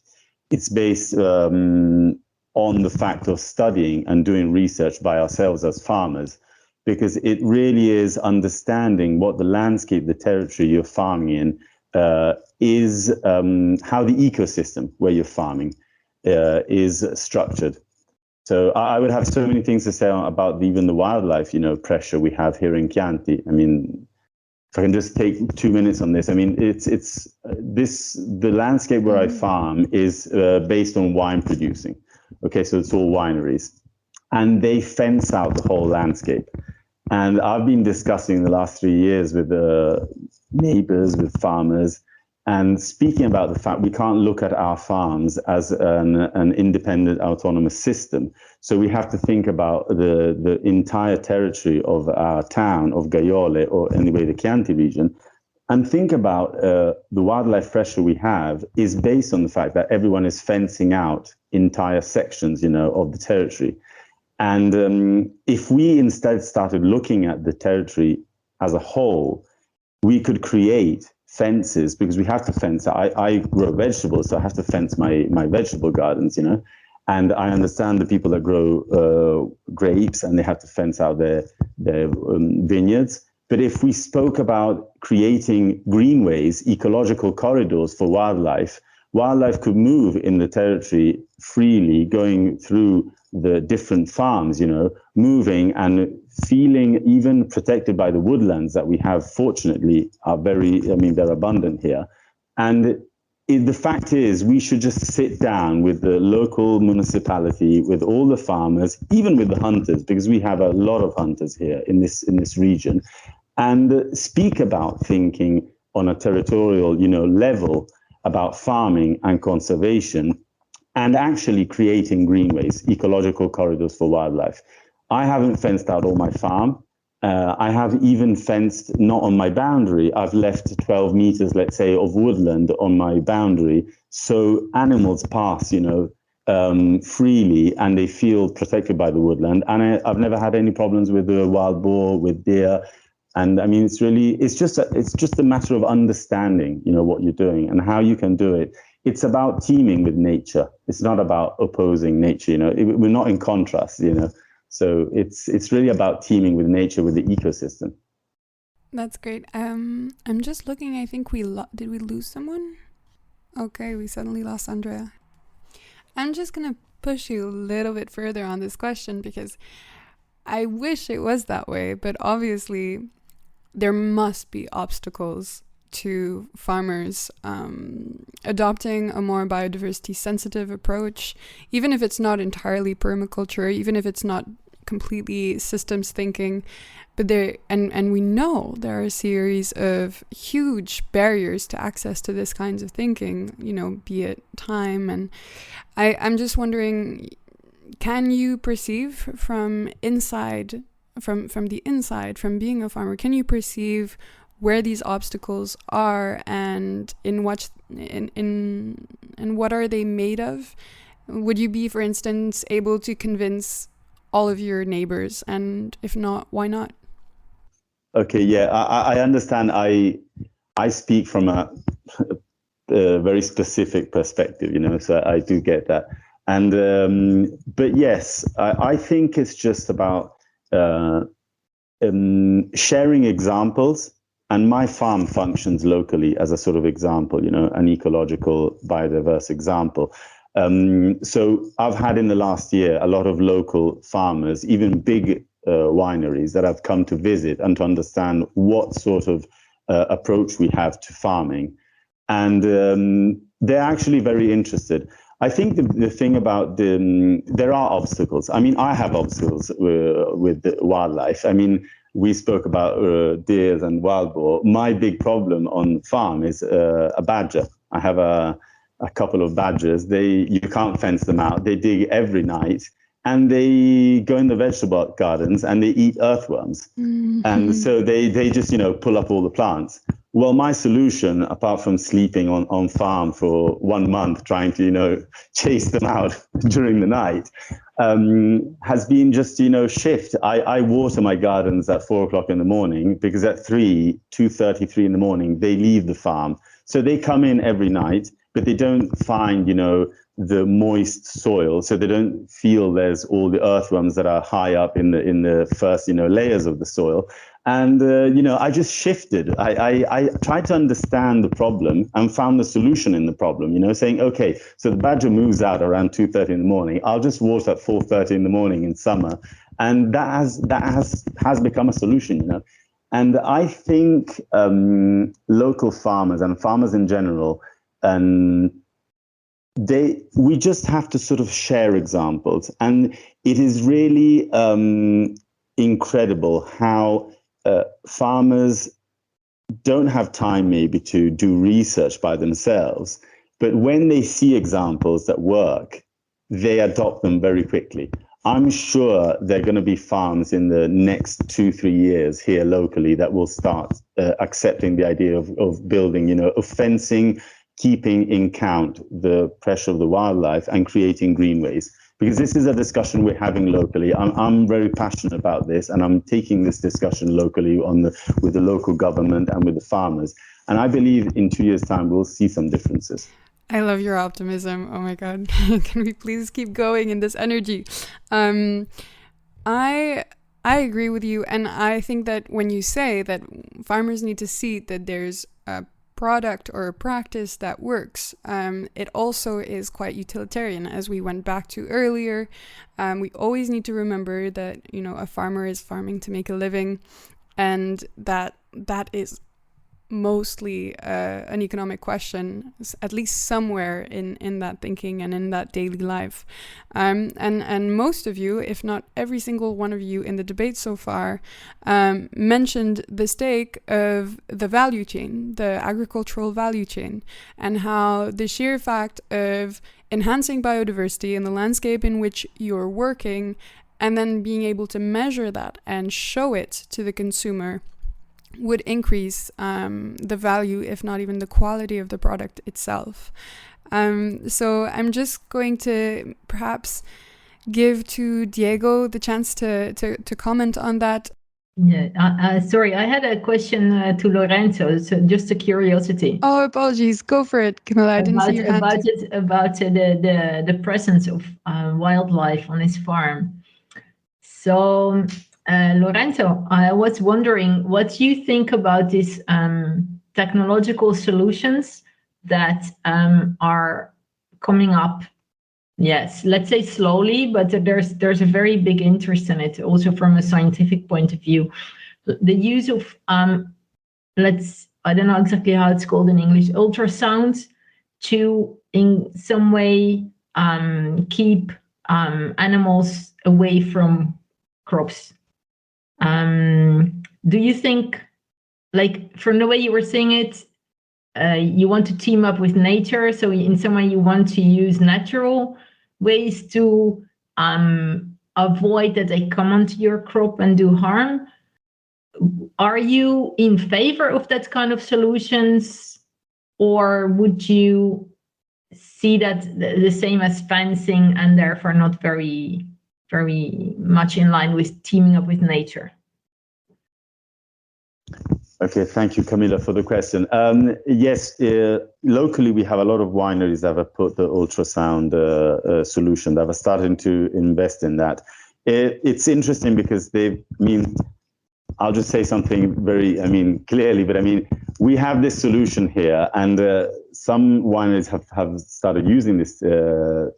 It's based on the fact of studying and doing research by ourselves as farmers, because it really is understanding what the landscape, the territory you're farming in is, how the ecosystem where you're farming is structured. So I would have so many things to say about even the wildlife, pressure we have here in Chianti. I mean, if I can just take 2 minutes on this. I mean, the landscape where I farm is based on wine producing. Okay, so it's all wineries, and they fence out the whole landscape. And I've been discussing the last 3 years with neighbors, with farmers, and speaking about the fact we can't look at our farms as an independent, autonomous system. So we have to think about the entire territory of our town, of Gaiole, or anyway, the Chianti region, and think about the wildlife pressure we have is based on the fact that everyone is fencing out entire sections, of the territory. And if we instead started looking at the territory as a whole, we could create fences, because we have to fence. I grow vegetables, so I have to fence my vegetable gardens, and I understand the people that grow grapes and they have to fence out their vineyards. But if we spoke about creating greenways, ecological corridors for wildlife could move in the territory freely, going through the different farms, moving and feeling even protected by the woodlands that we have, fortunately, are they're abundant here. And the fact is, we should just sit down with the local municipality, with all the farmers, even with the hunters, because we have a lot of hunters here in this region, and speak about thinking on a territorial, level about farming and conservation, and actually creating greenways, ecological corridors for wildlife. I haven't fenced out all my farm. I have even fenced not on my boundary. I've left 12 meters, let's say, of woodland on my boundary, so animals pass, freely, and they feel protected by the woodland. And I've never had any problems with the wild boar, with deer. And I mean, it's just a matter of understanding, what you're doing and how you can do it. It's about teaming with nature. It's not about opposing nature. We're not in contrast. So it's really about teaming with nature, with the ecosystem. That's great. I'm just looking. I think did we lose someone? Okay, we suddenly lost Andrea. I'm just gonna push you a little bit further on this question because I wish it was that way, but obviously there must be obstacles to farmers adopting a more biodiversity sensitive approach, even if it's not entirely permaculture, even if it's not completely systems thinking. But and we know there are a series of huge barriers to access to this kinds of thinking, be it time. And I'm just wondering, can you perceive from the inside, from being a farmer, can you perceive where these obstacles are and in what are they made of? Would you be, for instance, able to convince all of your neighbors? And if not, why not? Okay, yeah, I understand. I speak from a very specific perspective, so I do get that. And but yes, I think it's just about sharing examples. And my farm functions locally as a sort of example, an ecological, biodiverse example. So I've had in the last year a lot of local farmers, even big wineries that have come to visit and to understand what sort of approach we have to farming. And they're actually very interested. I think the thing about there are obstacles. I mean, I have obstacles with the wildlife. I mean, we spoke about deers and wild boar. My big problem on farm is a badger. I have a couple of badgers. You can't fence them out. They dig every night, and they go in the vegetable gardens and they eat earthworms. Mm-hmm. And so they just pull up all the plants. Well, my solution, apart from sleeping on farm for 1 month, trying to chase them out during the night, has been just shift. I water my gardens at 4 o'clock in the morning, because at 2:33 in the morning they leave the farm. So they come in every night, but they don't find the moist soil, so they don't feel there's all the earthworms that are high up in the first layers of the soil. And I just shifted. I tried to understand the problem and found the solution in the problem. Saying, okay, so the badger moves out around 2:30 in the morning. I'll just water at 4:30 in the morning in summer, and that has become a solution. And I think local farmers and farmers in general, we just have to sort of share examples. And it is really incredible how farmers don't have time maybe to do research by themselves, but when they see examples that work, they adopt them very quickly. I'm sure there are going to be farms in the next 2-3 years here locally that will start accepting the idea of building, of fencing, keeping in count the pressure of the wildlife and creating greenways. Because this is a discussion we're having locally. I'm very passionate about this, and I'm taking this discussion locally with the local government and with the farmers. And I believe in 2 years' time, we'll see some differences. I love your optimism. Oh my God. Can we please keep going in this energy? I agree with you. And I think that when you say that farmers need to see that there's a product or a practice that works, it also is quite utilitarian, as we went back to earlier. We always need to remember that a farmer is farming to make a living, and that is mostly an economic question, at least somewhere in that thinking and in that daily life. And most of you, if not every single one of you in the debate so far, mentioned the stake of the value chain, the agricultural value chain, and how the sheer fact of enhancing biodiversity in the landscape in which you're working, and then being able to measure that and show it to the consumer would increase the value, if not even the quality of the product itself. So I'm just going to perhaps give to Diego the chance to comment on that. Yeah, sorry, I had a question to Lorenzo, so just a curiosity. Oh, apologies. Go for it, Camilla. I didn't see your hand. About the presence of wildlife on his farm. So, Lorenzo, I was wondering what you think about these technological solutions that are coming up. Yes, let's say slowly, but there's a very big interest in it, also from a scientific point of view. The use of I don't know exactly how it's called in English, ultrasound, to in some way keep animals away from crops. Do you think, like, from the way you were saying it, you want to team up with nature, so in some way you want to use natural ways to avoid that they come onto your crop and do harm? Are you in favor of that kind of solutions, or would you see that the same as fencing and therefore not very, very much in line with teaming up with nature? Okay, thank you, Camilla, for the question. Yes, locally we have a lot of wineries that have put the ultrasound solution, that are starting to invest in that. It's interesting because I'll just say something very, clearly, but we have this solution here, and some wineries have started using this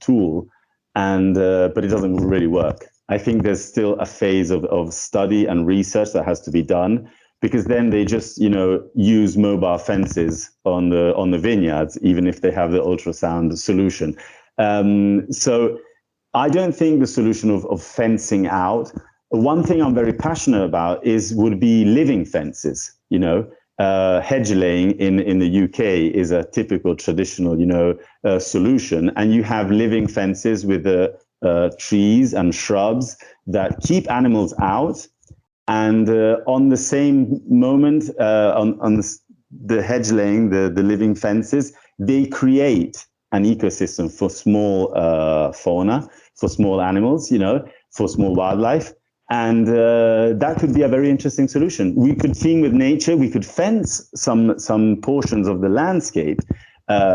tool, but it doesn't really work. I think there's still a phase of study and research that has to be done, because then they just, use mobile fences on the vineyards, even if they have the ultrasound solution. So I don't think the solution of fencing out. One thing I'm very passionate about would be living fences. Hedge laying in the UK is a typical traditional, solution, and you have living fences with trees and shrubs that keep animals out. And on the same moment, on the hedge laying, the living fences, they create an ecosystem for small fauna, for small animals, for small wildlife. And that could be a very interesting solution. We could team with nature. We could fence some portions of the landscape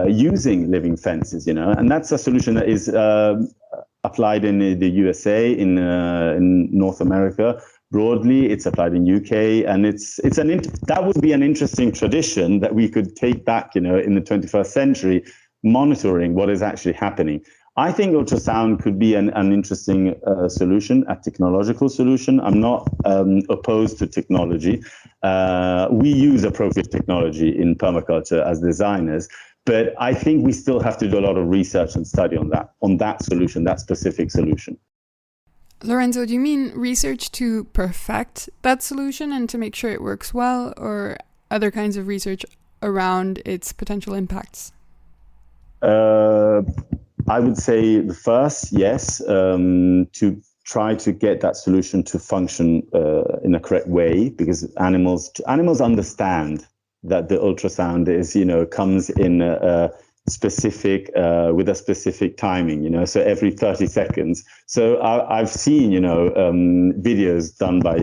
using living fences, and that's a solution that is applied in the USA, in North America. Broadly, it's applied in UK, and that would be an interesting tradition that we could take back, in the 21st century, monitoring what is actually happening. I think ultrasound could be an interesting solution, a technological solution. I'm not opposed to technology. We use appropriate technology in permaculture as designers, but I think we still have to do a lot of research and study on that solution, that specific solution. Lorenzo, do you mean research to perfect that solution and to make sure it works well, or other kinds of research around its potential impacts? I would say the first, yes, to try to get that solution to function in a correct way, because animals understand that the ultrasound is, comes in specific with a specific timing, so every 30 seconds. So I've seen videos done by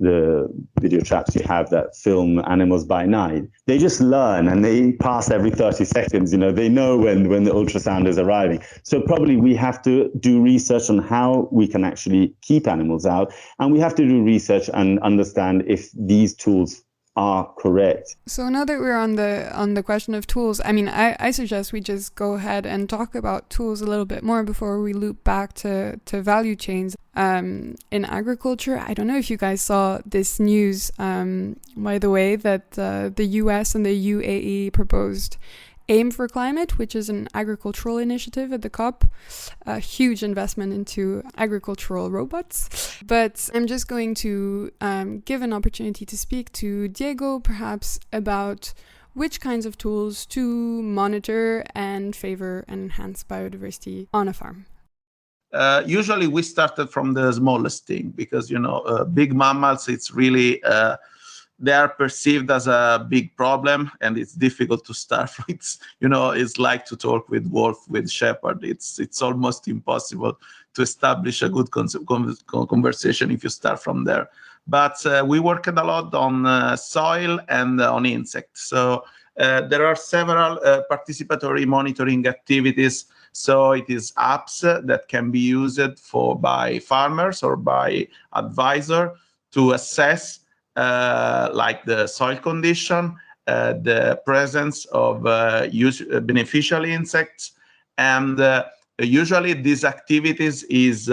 the video traps you have that film animals by night. They just learn, and they pass every 30 seconds. They know when the ultrasound is arriving. So probably we have to do research on how we can actually keep animals out, and we have to do research and understand if these tools are correct. So now that we're on the question of tools, I mean, I suggest we just go ahead and talk about tools a little bit more before we loop back to value chains. In agriculture, I don't know if you guys saw this news, by the way, that the US and the UAE proposed Aim for Climate, which is an agricultural initiative at the COP, a huge investment into agricultural robots. But I'm just going to give an opportunity to speak to Diego, perhaps, about which kinds of tools to monitor and favor and enhance biodiversity on a farm. Usually we started from the smallest thing because, big mammals, it's really... they are perceived as a big problem, and it's difficult to start. It's like to talk with wolf, with shepherd. It's almost impossible to establish a good conversation if you start from there. But we worked a lot on soil and on insects. So there are several participatory monitoring activities. So it is apps that can be used by farmers or by advisor to assess like the soil condition, the presence of beneficial insects, and usually these activities is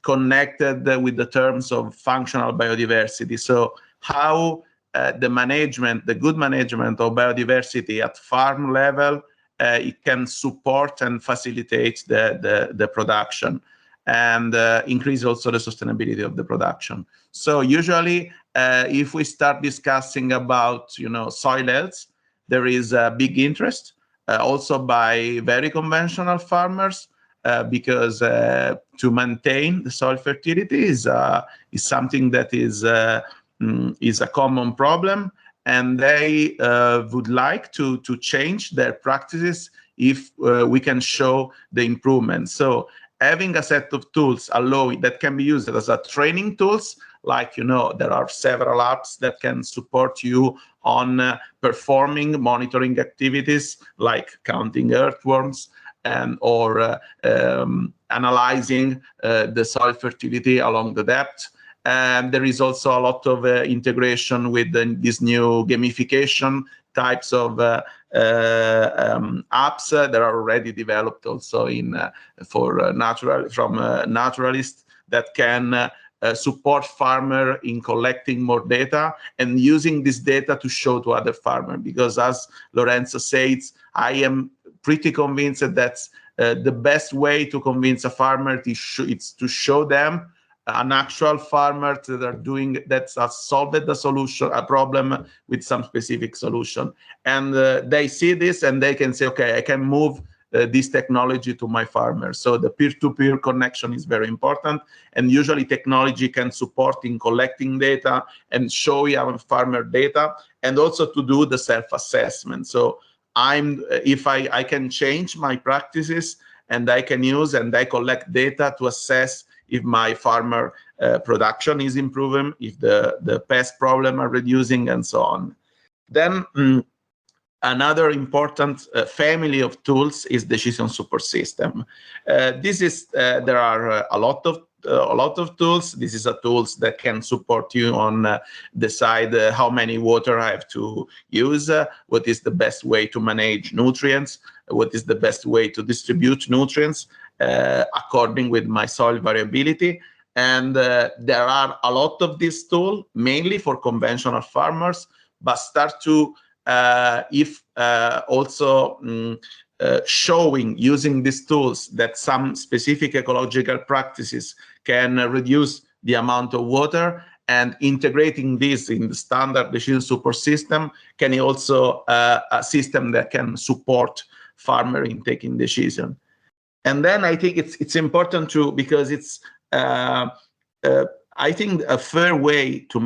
connected with the terms of functional biodiversity. So how the good management of biodiversity at farm level, it can support and facilitate the production and increase also the sustainability of the production. So usually, if we start discussing about soil health, there is a big interest also by very conventional farmers because to maintain the soil fertility is something that is a common problem, and they would like to change their practices if we can show the improvement. So having a set of tools that can be used as a training tools, like, there are several apps that can support you on performing monitoring activities like counting earthworms or analyzing the soil fertility along the depth. And there is also a lot of integration with these new gamification types of apps that are already developed also from naturalists that can support farmer in collecting more data and using this data to show to other farmers. Because as Lorenzo says, I am pretty convinced that the best way to convince a farmer is to show them an actual farmer that has solved a problem with some specific solution. And they see this and they can say, okay, I can move this technology to my farmers. So the peer-to-peer connection is very important. And usually technology can support in collecting data and showing our farmer data, and also to do the self-assessment. So if I can change my practices and I can use and I collect data to assess if my farmer production is improving, if the pest problem are reducing, and so on. Then another important family of tools is decision support system. There are a lot of tools. This is a tools that can support you on decide how many water I have to use, what is the best way to manage nutrients, what is the best way to distribute nutrients according with my soil variability. And there are a lot of these tools, mainly for conventional farmers, but start to showing using these tools that some specific ecological practices can reduce the amount of water, and integrating this in the standard decision support system can also a system that can support farmer in taking decision. And then I think it's important because it's I think a fair way to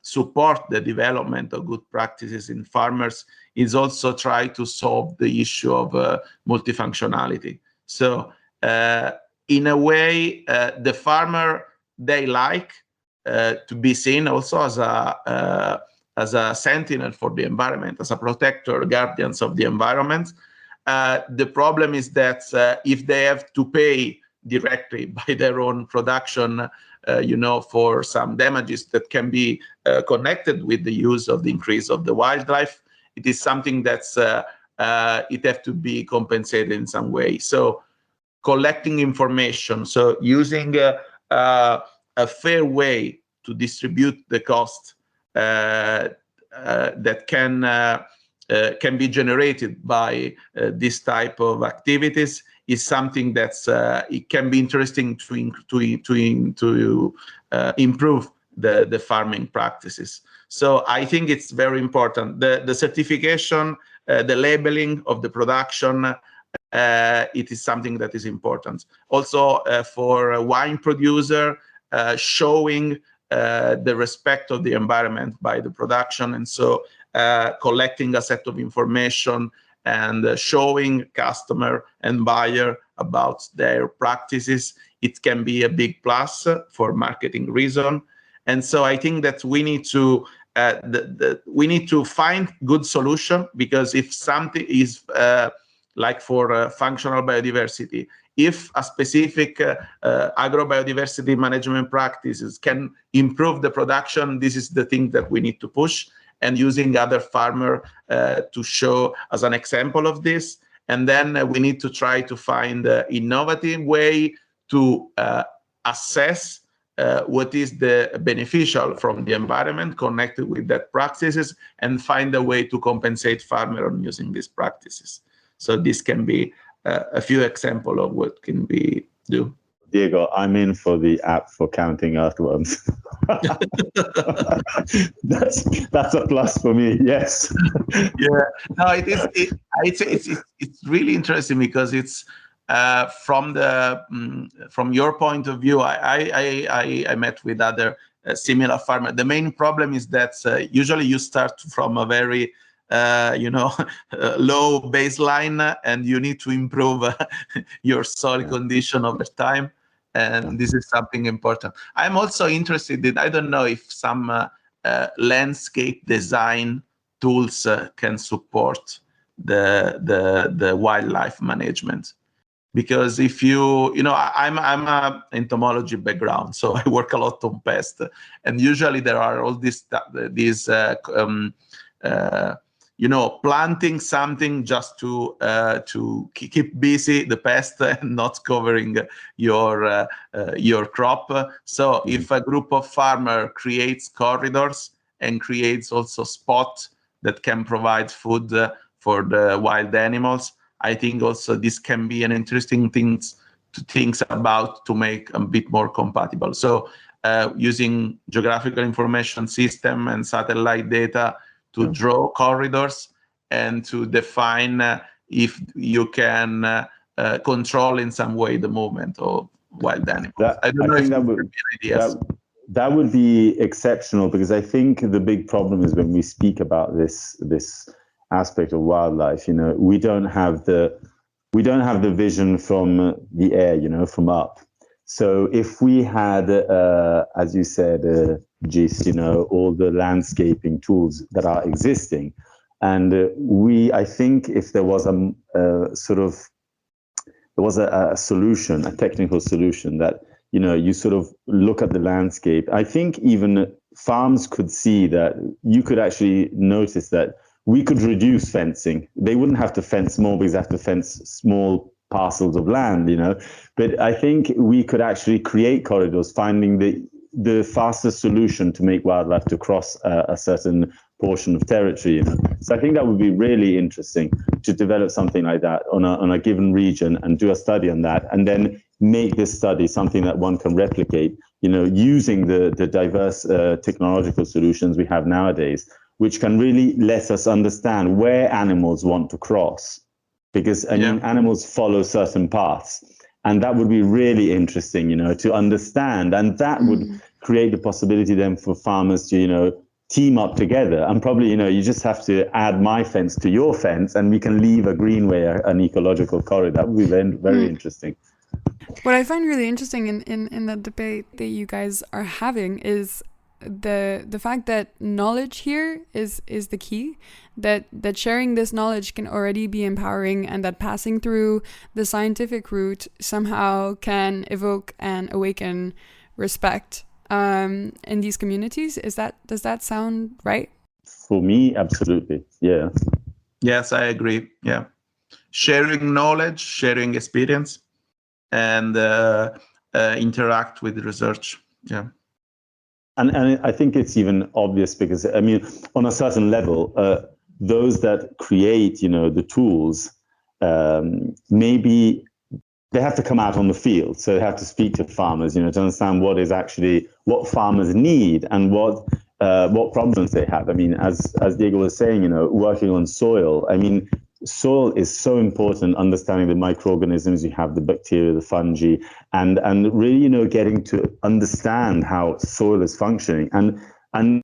support the development of good practices in farmers is also try to solve the issue of multifunctionality. So in a way, the farmer, they like to be seen also as a sentinel for the environment, as a protector, guardians of the environment. The problem is that if they have to pay directly by their own production, for some damages that can be connected with the use of the increase of the wildlife. It is something that's it have to be compensated in some way. So collecting information, so using a fair way to distribute the cost that can be generated by this type of activities is something that's it can be interesting to improve the farming practices. So I think it's very important. The certification, the labeling of the production, it is something that is important. Also for a wine producer, showing the respect of the environment by the production, and so collecting a set of information and showing customer and buyer about their practices, it can be a big plus for marketing reason. And so I think that we need to find good solution, because if something is like for functional biodiversity, if a specific agrobiodiversity management practices can improve the production, this is the thing that we need to push, and using other farmer to show as an example of this. And then we need to try to find an innovative way to assess what is the beneficial from the environment connected with that practices, and find a way to compensate farmer on using these practices. So this can be a few examples of what can be do. Diego, I'm in for the app for counting earthworms. that's a plus for me. Yes. Yeah. No, it is. It's really interesting, because it's from your point of view. I met with other similar farmers. The main problem is that usually you start from a very low baseline, and you need to improve your soil condition over time. And this is something important. I'm also interested in, I don't know if some landscape design tools can support the wildlife management. Because if I'm a entomology background, so I work a lot on pests, and usually there are all these planting something just to keep busy the pest and not covering your crop. So if a group of farmers creates corridors and creates also spots that can provide food for the wild animals, I think also this can be an interesting thing to think about to make a bit more compatible. So using geographical information system and satellite data to draw corridors and to define if you can control in some way the movement of wild animals. I don't know if that would be an idea. That would be exceptional, because I think the big problem is when we speak about this aspect of wildlife, we don't have the vision from the air, from up. So if we had, as you said, GIS, all the landscaping tools that are existing, and I think if there was a solution, a technical solution that, you sort of look at the landscape, I think even farms could see that you could actually notice that we could reduce fencing. They wouldn't have to fence more because they have to fence small parcels of land, But I think we could actually create corridors, finding the fastest solution to make wildlife to cross a certain portion of territory. So I think that would be really interesting to develop something like that on a given region and do a study on that, and then make this study something that one can replicate, using the diverse technological solutions we have nowadays, which can really let us understand where animals want to cross. Because animals follow certain paths, and that would be really interesting, to understand, and that would create the possibility then for farmers to, team up together, and probably, you just have to add my fence to your fence, and we can leave a greenway, an ecological corridor. That would be very, very interesting. What I find really interesting in the debate that you guys are having is the fact that knowledge here is the key, that sharing this knowledge can already be empowering, and that passing through the scientific route somehow can evoke and awaken respect in these communities. Does that sound right? For me, absolutely. Yeah. Yes, I agree. Yeah. Sharing knowledge, sharing experience, and interact with research. Yeah. And I think it's even obvious because, I mean, on a certain level, those that create, the tools, maybe they have to come out on the field. So they have to speak to farmers, to understand what farmers need and what problems they have. I mean, as Diego was saying, working on soil, I mean, soil is so important, understanding the microorganisms, you have the bacteria, the fungi, and really, getting to understand how soil is functioning. And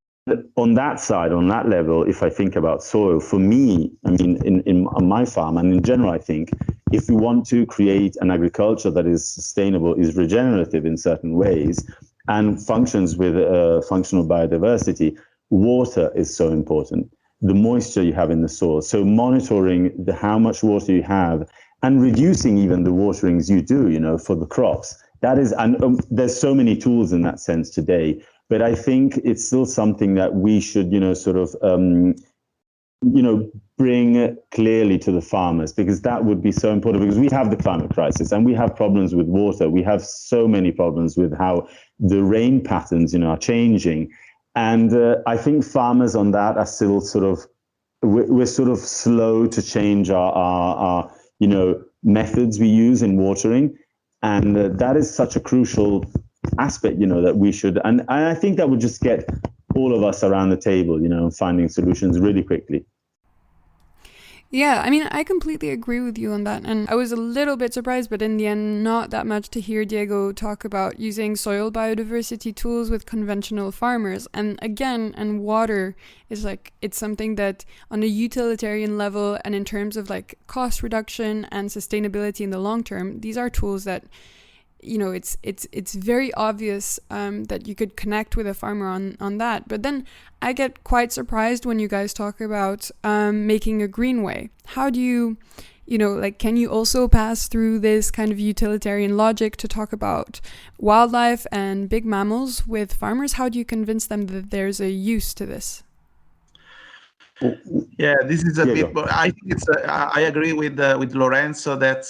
on that side, on that level, if I think about soil, for me, I mean, on my farm and in general, I think if we want to create an agriculture that is sustainable, is regenerative in certain ways, and functions with functional biodiversity, water is so important. The moisture you have in the soil. So monitoring how much water you have and reducing even the waterings you do, for the crops. That is, and there's so many tools in that sense today, but I think it's still something that we should, bring clearly to the farmers, because that would be so important, because we have the climate crisis and we have problems with water. We have so many problems with how the rain patterns, are changing. And I think farmers on that are still we're sort of slow to change our methods we use in watering. And that is such a crucial aspect, that we should, and I think that would just get all of us around the table, finding solutions really quickly. Yeah, I mean, I completely agree with you on that. And I was a little bit surprised, but in the end, not that much, to hear Diego talk about using soil biodiversity tools with conventional farmers. And again, and water is it's something that on a utilitarian level and in terms of cost reduction and sustainability in the long term, these are tools that, it's very obvious that you could connect with a farmer on that. But then I get quite surprised when you guys talk about making a greenway. How do you, can you also pass through this kind of utilitarian logic to talk about wildlife and big mammals with farmers? How do you convince them that there's a use to this? Yeah, this is a bit. I think it's. I agree with Lorenzo that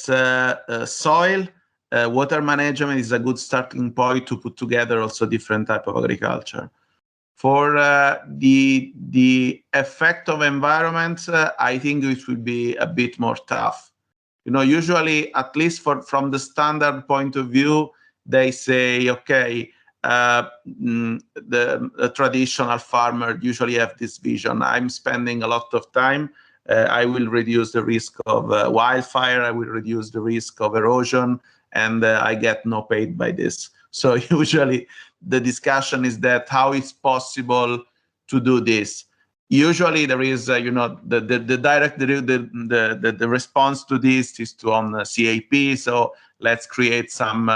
soil. Water management is a good starting point to put together also different type of agriculture. For the effect of environment, I think it will be a bit more tough. Usually, at least from the standard point of view, they say, okay, the traditional farmer usually have this vision. I'm spending a lot of time. I will reduce the risk of wildfire. I will reduce the risk of erosion. And I get no paid by this. So usually the discussion is that how it's possible to do this. Usually there is, the direct the response to this is to on CAP. So let's create some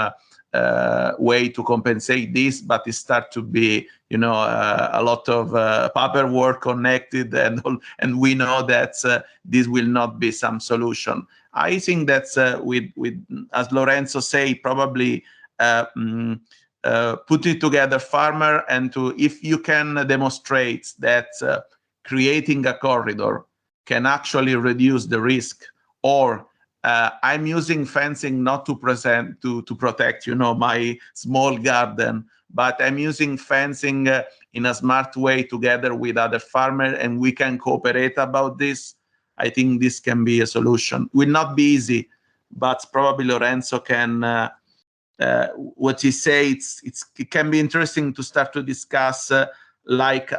way to compensate this, but it starts to be, a lot of paperwork connected, and we know that this will not be some solution. I think that's with as Lorenzo say, probably put it together farmer, and if you can demonstrate that creating a corridor can actually reduce the risk, or I'm using fencing not to protect my small garden, but I'm using fencing in a smart way together with other farmers, and we can cooperate about this. I think this can be a solution. Will not be easy, but probably Lorenzo can, what he says, it can be interesting to start to discuss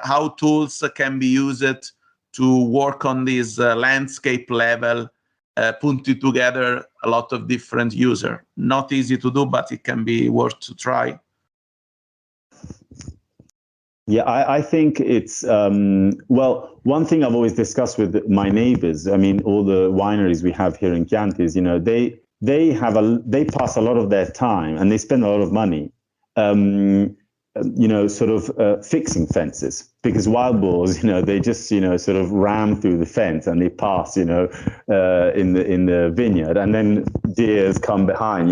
how tools can be used to work on this landscape level, putting together a lot of different users. Not easy to do, but it can be worth to try. Yeah, I think it's, one thing I've always discussed with my neighbors, I mean, all the wineries we have here in Chianti, they pass a lot of their time and they spend a lot of money fixing fences, because wild boars, they just, sort of ram through the fence and they pass, in the vineyard, and then deers come behind,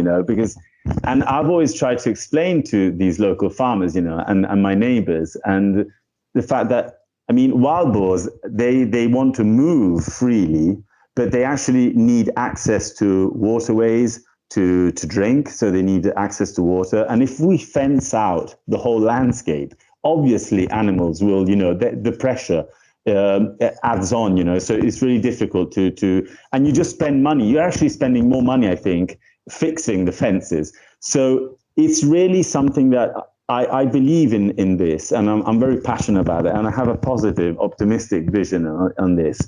and I've always tried to explain to these local farmers, and my neighbors, and the fact that, wild boars, they want to move freely, but they actually need access to waterways, to drink, so they need access to water. And if we fence out the whole landscape, obviously animals will, the pressure adds on, so it's really difficult and you just spend money. You're actually spending more money, I think, fixing the fences. So it's really something that I believe in this, and I'm very passionate about it, and I have a positive, optimistic vision on this.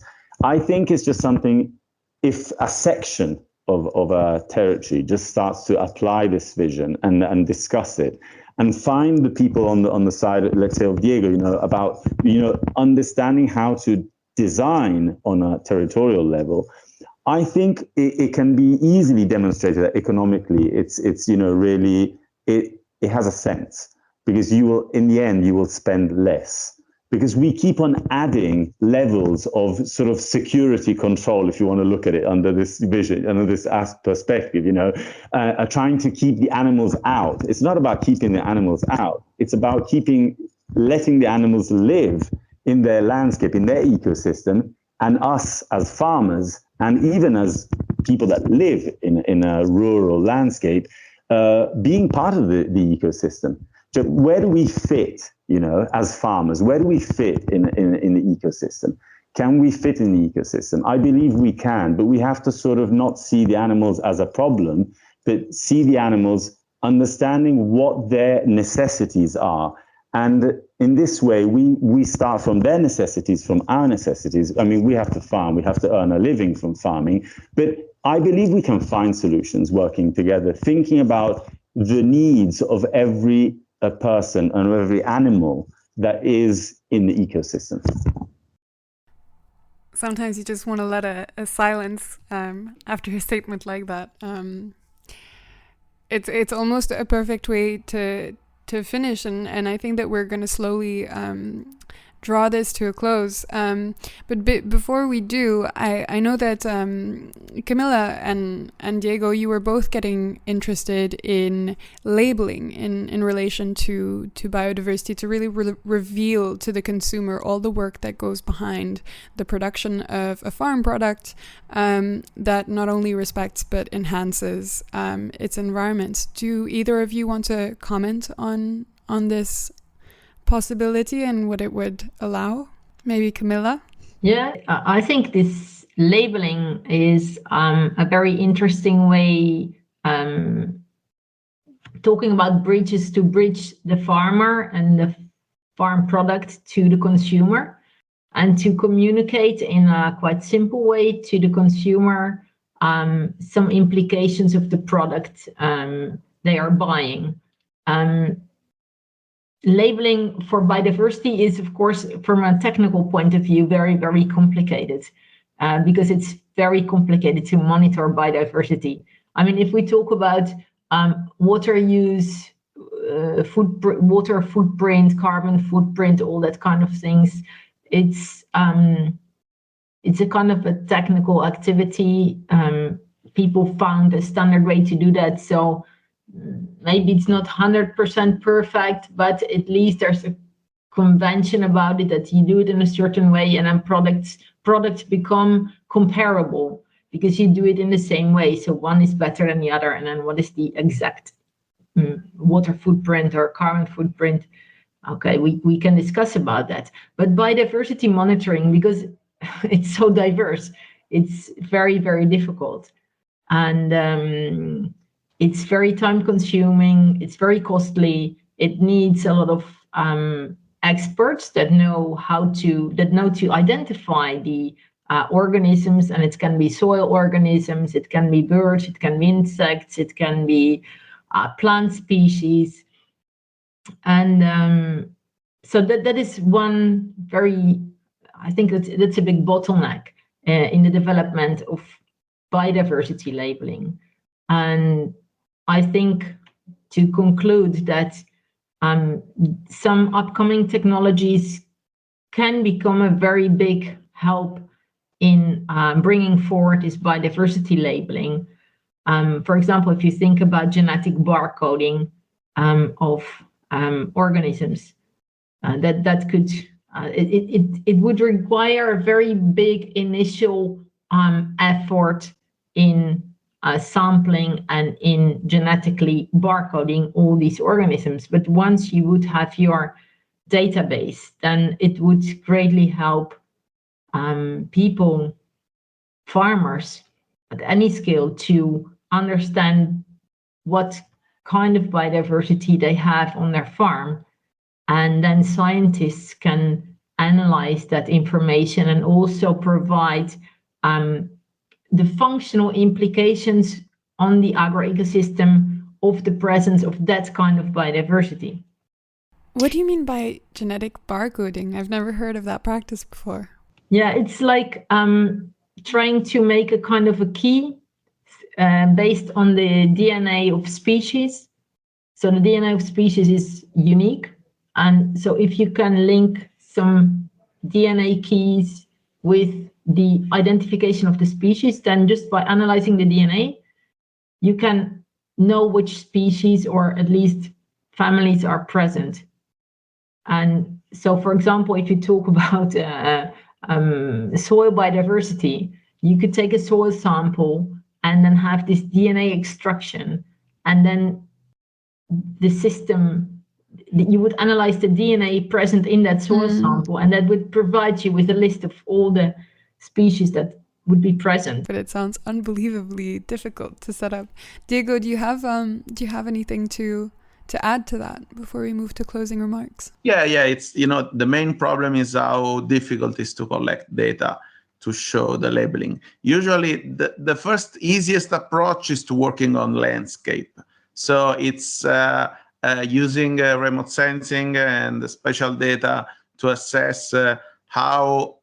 I think it's just something, if a section of a territory just starts to apply this vision and discuss it, and find the people on the side, let's say, of Diego, about understanding how to design on a territorial level, I think it can be easily demonstrated that economically it's really it has a sense, because in the end you will spend less. Because we keep on adding levels of sort of security control, if you want to look at it under this vision, under this perspective, trying to keep the animals out. It's not about keeping the animals out. It's about letting the animals live in their landscape, in their ecosystem, and us as farmers, and even as people that live in a rural landscape, being part of the ecosystem. So where do we fit, as farmers? Where do we fit in the ecosystem? Can we fit in the ecosystem? I believe we can, but we have to sort of not see the animals as a problem, but see the animals understanding what their necessities are. And in this way, we start from their necessities, from our necessities. We have to farm, we have to earn a living from farming, but I believe we can find solutions working together, thinking about the needs of every a person and every animal that is in the ecosystem. Sometimes you just want to let a silence after a statement like that. It's almost a perfect way to finish, and I think that we're going to slowly draw this to a close. But before we do, I know that Camilla and Diego, you were both getting interested in labeling in relation to biodiversity, to really reveal to the consumer all the work that goes behind the production of a farm product that not only respects but enhances its environment. Do either of you want to comment on this possibility and what it would allow? Maybe Camilla? Yeah, I think this labeling is a very interesting way, talking about bridges to bridge the farmer and the farm product to the consumer, and to communicate in a quite simple way to the consumer some implications of the product they are buying. Labeling for biodiversity is, of course, from a technical point of view, very, very complicated because it's very complicated to monitor biodiversity. If we talk about water use, water footprint, carbon footprint, all that kind of things, it's a kind of a technical activity. People found a standard way to do that. So maybe it's not 100% perfect, but at least there's a convention about it that you do it in a certain way, and then products become comparable because you do it in the same way. So one is better than the other, and then what is the exact water footprint or carbon footprint? Okay, we can discuss about that. But biodiversity monitoring, because it's so diverse, it's very, very difficult. And it's very time consuming, it's very costly. It needs a lot of experts that know to identify the organisms, and it can be soil organisms, it can be birds, it can be insects, it can be plant species. And so that is one very, I think that's a big bottleneck in the development of biodiversity labeling. And I think, to conclude, that Some upcoming technologies can become a very big help in bringing forward this biodiversity labeling. For example, if you think about genetic barcoding of organisms, that could it would require a very big initial effort in sampling and in genetically barcoding all these organisms. But once you would have your database, then it would greatly help people, farmers at any scale, to understand what kind of biodiversity they have on their farm. And then scientists can analyze that information and also provide the functional implications on the agroecosystem of the presence of that kind of biodiversity. What do you mean by genetic barcoding? I've never heard of that practice before. Yeah, it's like trying to make a kind of a key based on the DNA of species. So the DNA of species is unique. And so if you can link some DNA keys with the identification of the species, then just by analyzing the DNA, you can know which species or at least families are present. And so, for example, if you talk about soil biodiversity, you could take a soil sample and then have this DNA extraction, and then the system, you would analyze the DNA present in that soil sample, and that would provide you with a list of all the species that would be present. But it sounds unbelievably difficult to set up. Diego, do you have anything to add to that before we move to closing remarks? Yeah. It's, the main problem is how difficult it is to collect data to show the labeling. Usually, the first easiest approach is to working on landscape. So it's using remote sensing and spatial data to assess how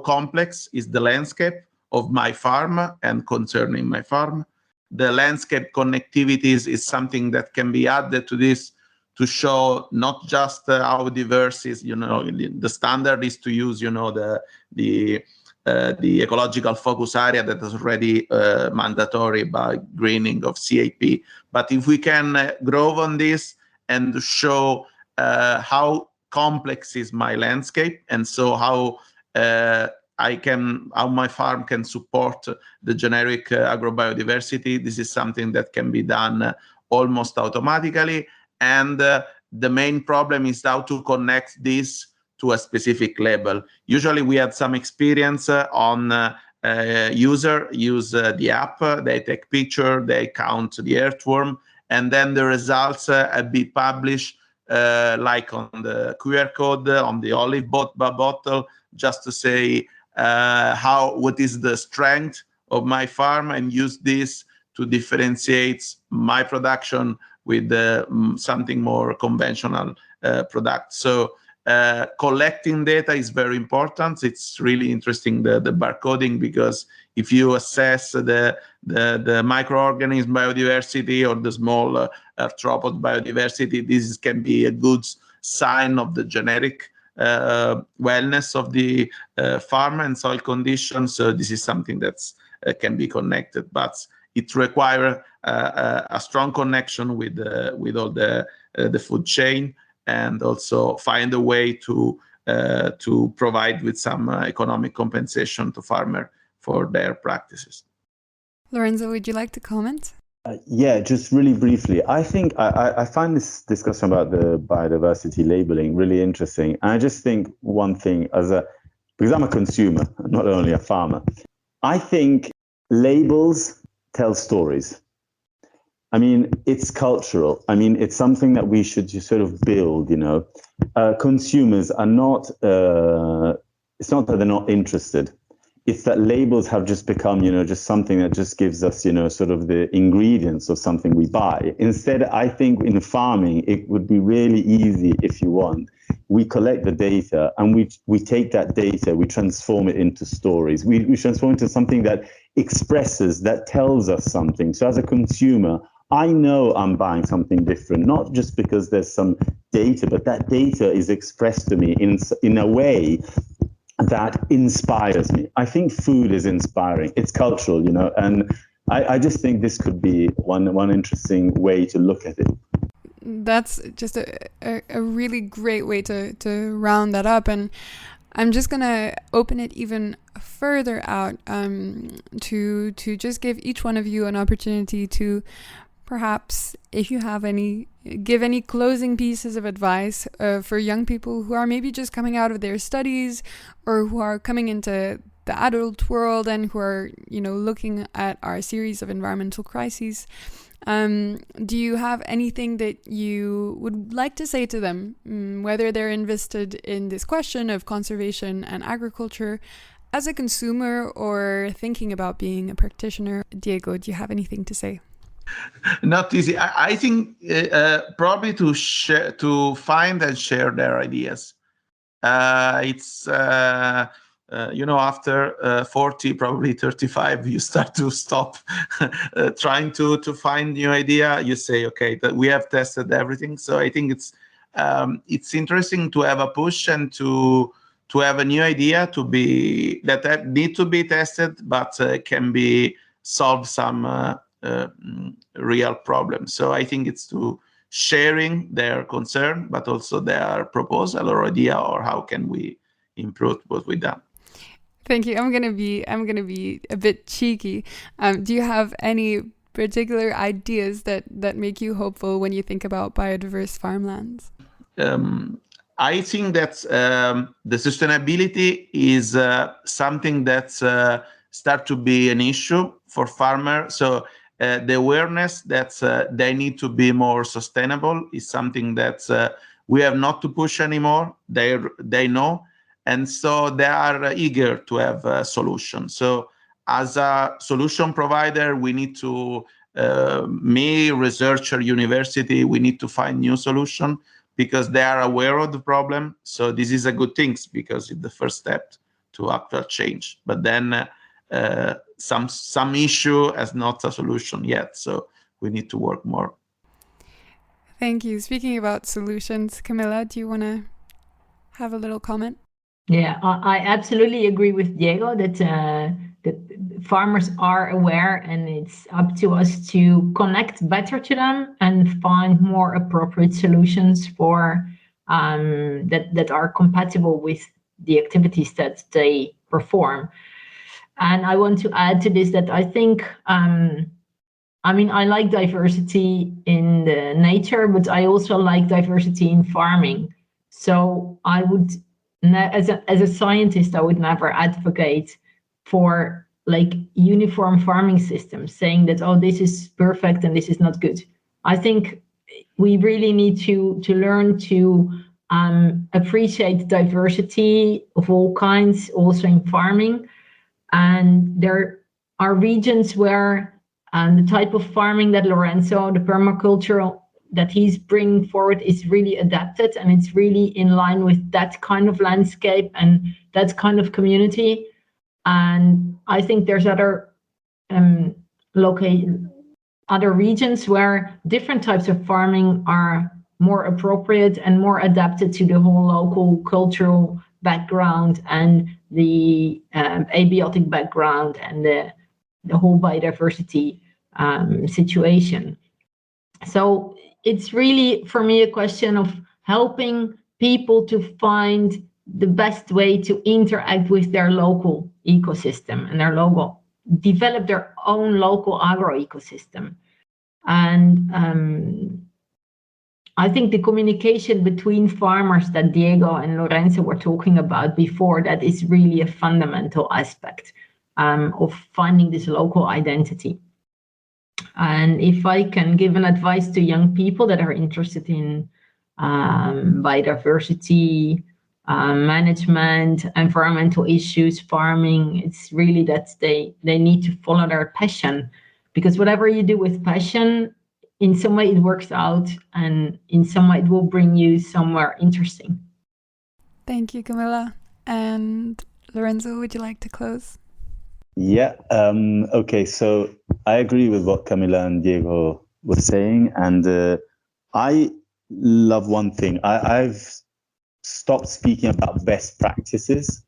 complex is the landscape of my farm and concerning my farm. The landscape connectivities is something that can be added to this to show not just how diverse is, the standard is to use, the ecological focus area that is already mandatory by greening of CAP. But if we can grow on this and show how complex is my landscape, and so how my farm can support the generic agrobiodiversity, this is something that can be done almost automatically. And the main problem is how to connect this to a specific label. Usually we had some experience on user use the app, they take picture, they count the earthworm, and then the results be published like on the QR code on the olive bottle, just to say what is the strength of my farm, and use this to differentiate my production with something more conventional product. So collecting data is very important. It's really interesting, the barcoding, because if you assess the microorganism biodiversity or the small arthropod biodiversity, this can be a good sign of the genetic wellness of the farm and soil conditions. So this is something that can be connected, but it requires a strong connection with all the food chain, and also find a way to provide with some economic compensation to farmer for their practices. Lorenzo, would you like to comment? Yeah, just really briefly. I think I find this discussion about the biodiversity labeling really interesting. And I just think one thing, because I'm a consumer, not only a farmer, I think labels tell stories. I mean, it's cultural. I mean, it's something that we should just sort of build, Consumers are not, it's not that they're not interested. It's that labels have just become, just something that just gives us, sort of the ingredients of something we buy. Instead, I think in farming, it would be really easy, if you want. We collect the data and we take that data, we transform it into stories. We transform it into something that expresses, that tells us something. So as a consumer, I know I'm buying something different, not just because there's some data, but that data is expressed to me in a way that inspires me. I think food is inspiring. It's cultural, and I just think this could be one interesting way to look at it. That's just a really great way to round that up. And I'm just going to open it even further out to just give each one of you an opportunity to perhaps, if you have any, give any closing pieces of advice for young people who are maybe just coming out of their studies or who are coming into the adult world and who are, looking at our series of environmental crises. Do you have anything that you would like to say to them, whether they're invested in this question of conservation and agriculture as a consumer or thinking about being a practitioner? Diego, do you have anything to say? Not easy. I think probably to find and share their ideas. It's after 40, probably 35, you start to stop trying to find new idea. You say, okay, that we have tested everything. So I think it's interesting to have a push and to have a new idea that need to be tested, but can be solve some real problems. So I think it's to sharing their concern, but also their proposal or idea, or how can we improve what we done. Thank you. I'm gonna be a bit cheeky. Do you have any particular ideas that make you hopeful when you think about biodiverse farmlands? I think that the sustainability is something that start to be an issue for farmers. So the awareness that they need to be more sustainable is something that we have not to push anymore. They know. And so they are eager to have a solution. So as a solution provider, we need to, me, researcher, university, we need to find new solution because they are aware of the problem. So this is a good thing because it's the first step to actual change. But then some issue has not a solution yet. So we need to work more. Thank you. Speaking about solutions, Camilla, do you want to have a little comment? Yeah, I absolutely agree with Diego that farmers are aware, and it's up to us to connect better to them and find more appropriate solutions for that are compatible with the activities that they perform. And I want to add to this that I think, I like diversity in the nature, but I also like diversity in farming. So I would, as a scientist, I would never advocate for like uniform farming systems, saying that, oh, this is perfect and this is not good. I think we really need to learn to appreciate diversity of all kinds, also in farming. And there are regions where the type of farming that Lorenzo, the permaculture that he's bringing forward, is really adapted, and it's really in line with that kind of landscape and that kind of community. And I think there's other regions where different types of farming are more appropriate and more adapted to the whole local cultural background and the abiotic background and the whole biodiversity situation. So it's really, for me, a question of helping people to find the best way to interact with their local ecosystem and develop their own local agroecosystem. And I think the communication between farmers that Diego and Lorenzo were talking about before, that is really a fundamental aspect of finding this local identity. And if I can give an advice to young people that are interested in biodiversity, management, environmental issues, farming, it's really that they need to follow their passion, because whatever you do with passion, in some way it works out, and in some way it will bring you somewhere interesting. Thank you, Camilla. And Lorenzo, would you like to close? Yeah. Okay. So I agree with what Camilla and Diego was saying. And I love one thing. I've stopped speaking about best practices.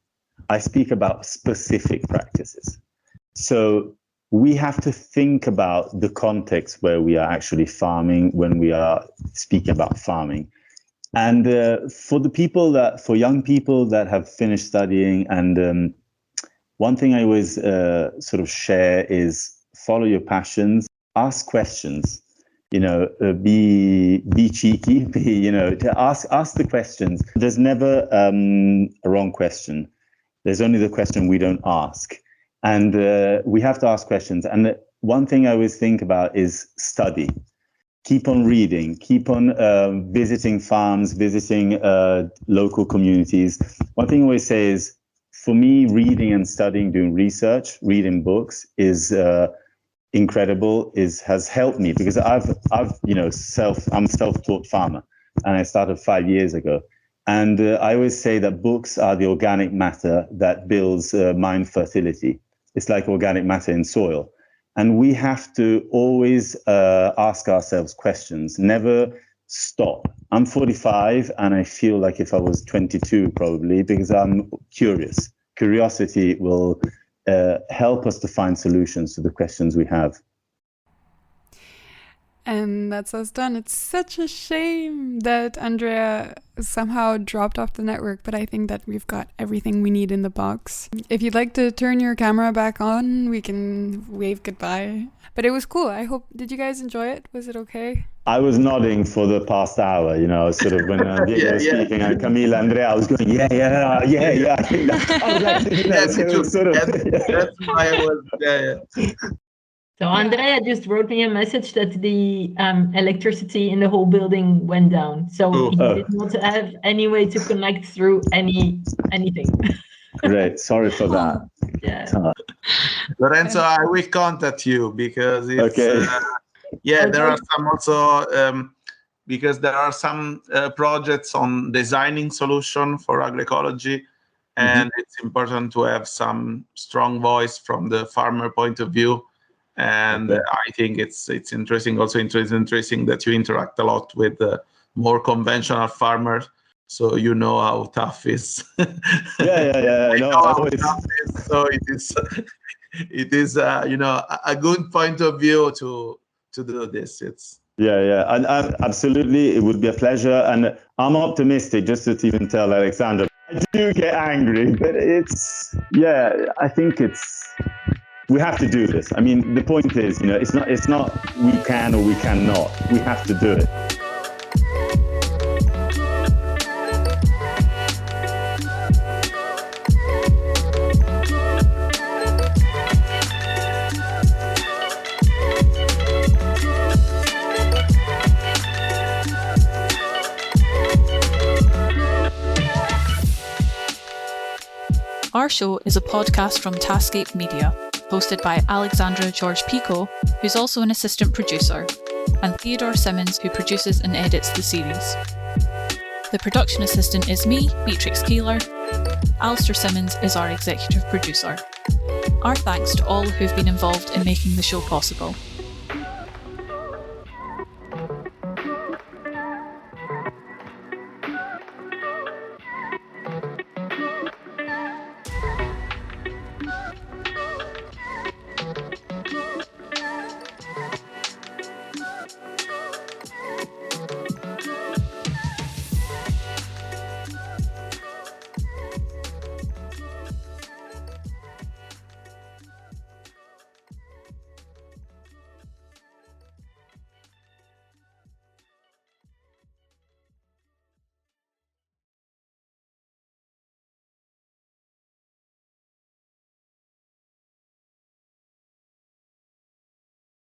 I speak about specific practices. So we have to think about the context where we are actually farming when we are speaking about farming. And for young people that have finished studying, and one thing I always sort of share is follow your passions, ask questions, be cheeky, to ask the questions. There's never a wrong question. There's only the question we don't ask. And we have to ask questions. And one thing I always think about is study. Keep on reading, keep on visiting farms, visiting local communities. One thing I always say is, for me, reading and studying, doing research, reading books is incredible, has helped me, because I'm a self-taught farmer, and I started 5 years ago. And I always say that books are the organic matter that builds mind fertility. It's like organic matter in soil. And we have to always ask ourselves questions, never stop. I'm 45 and I feel like if I was 22 probably, because I'm curious. Curiosity will help us to find solutions to the questions we have. And that's us done. It's such a shame that Andrea somehow dropped off the network, but I think that we've got everything we need in the box. If you'd like to turn your camera back on, we can wave goodbye. But it was cool. Did you guys enjoy it? Was it okay? I was nodding for the past hour, sort of when Diego was speaking, and Camilla, Andrea, I was going, yeah. I think I would like to do that. That's why I was, So Andrea just wrote me a message that the electricity in the whole building went down. So he did not have any way to connect through anything. Great, sorry for that. Yeah. Lorenzo, I will contact you because it's, okay. There are some also, because there are some projects on designing solution for agroecology, and it's important to have some strong voice from the farmer point of view. And I think it's interesting, also interesting that you interact a lot with more conventional farmers, so you know how tough it is. Yeah. So it is a good point of view to do this. It's and absolutely, it would be a pleasure, and I'm optimistic. Just to even tell Alexandra, I do get angry, but I think we have to do this. I mean, the point is, it's not we can or we cannot. We have to do it. Our show is a podcast from Tascape Media, hosted by Alexandra George Pico, who's also an assistant producer, and Theodore Simmons, who produces and edits the series. The production assistant is me, Beatrix Keeler. Alistair Simmons is our executive producer. Our thanks to all who've been involved in making the show possible.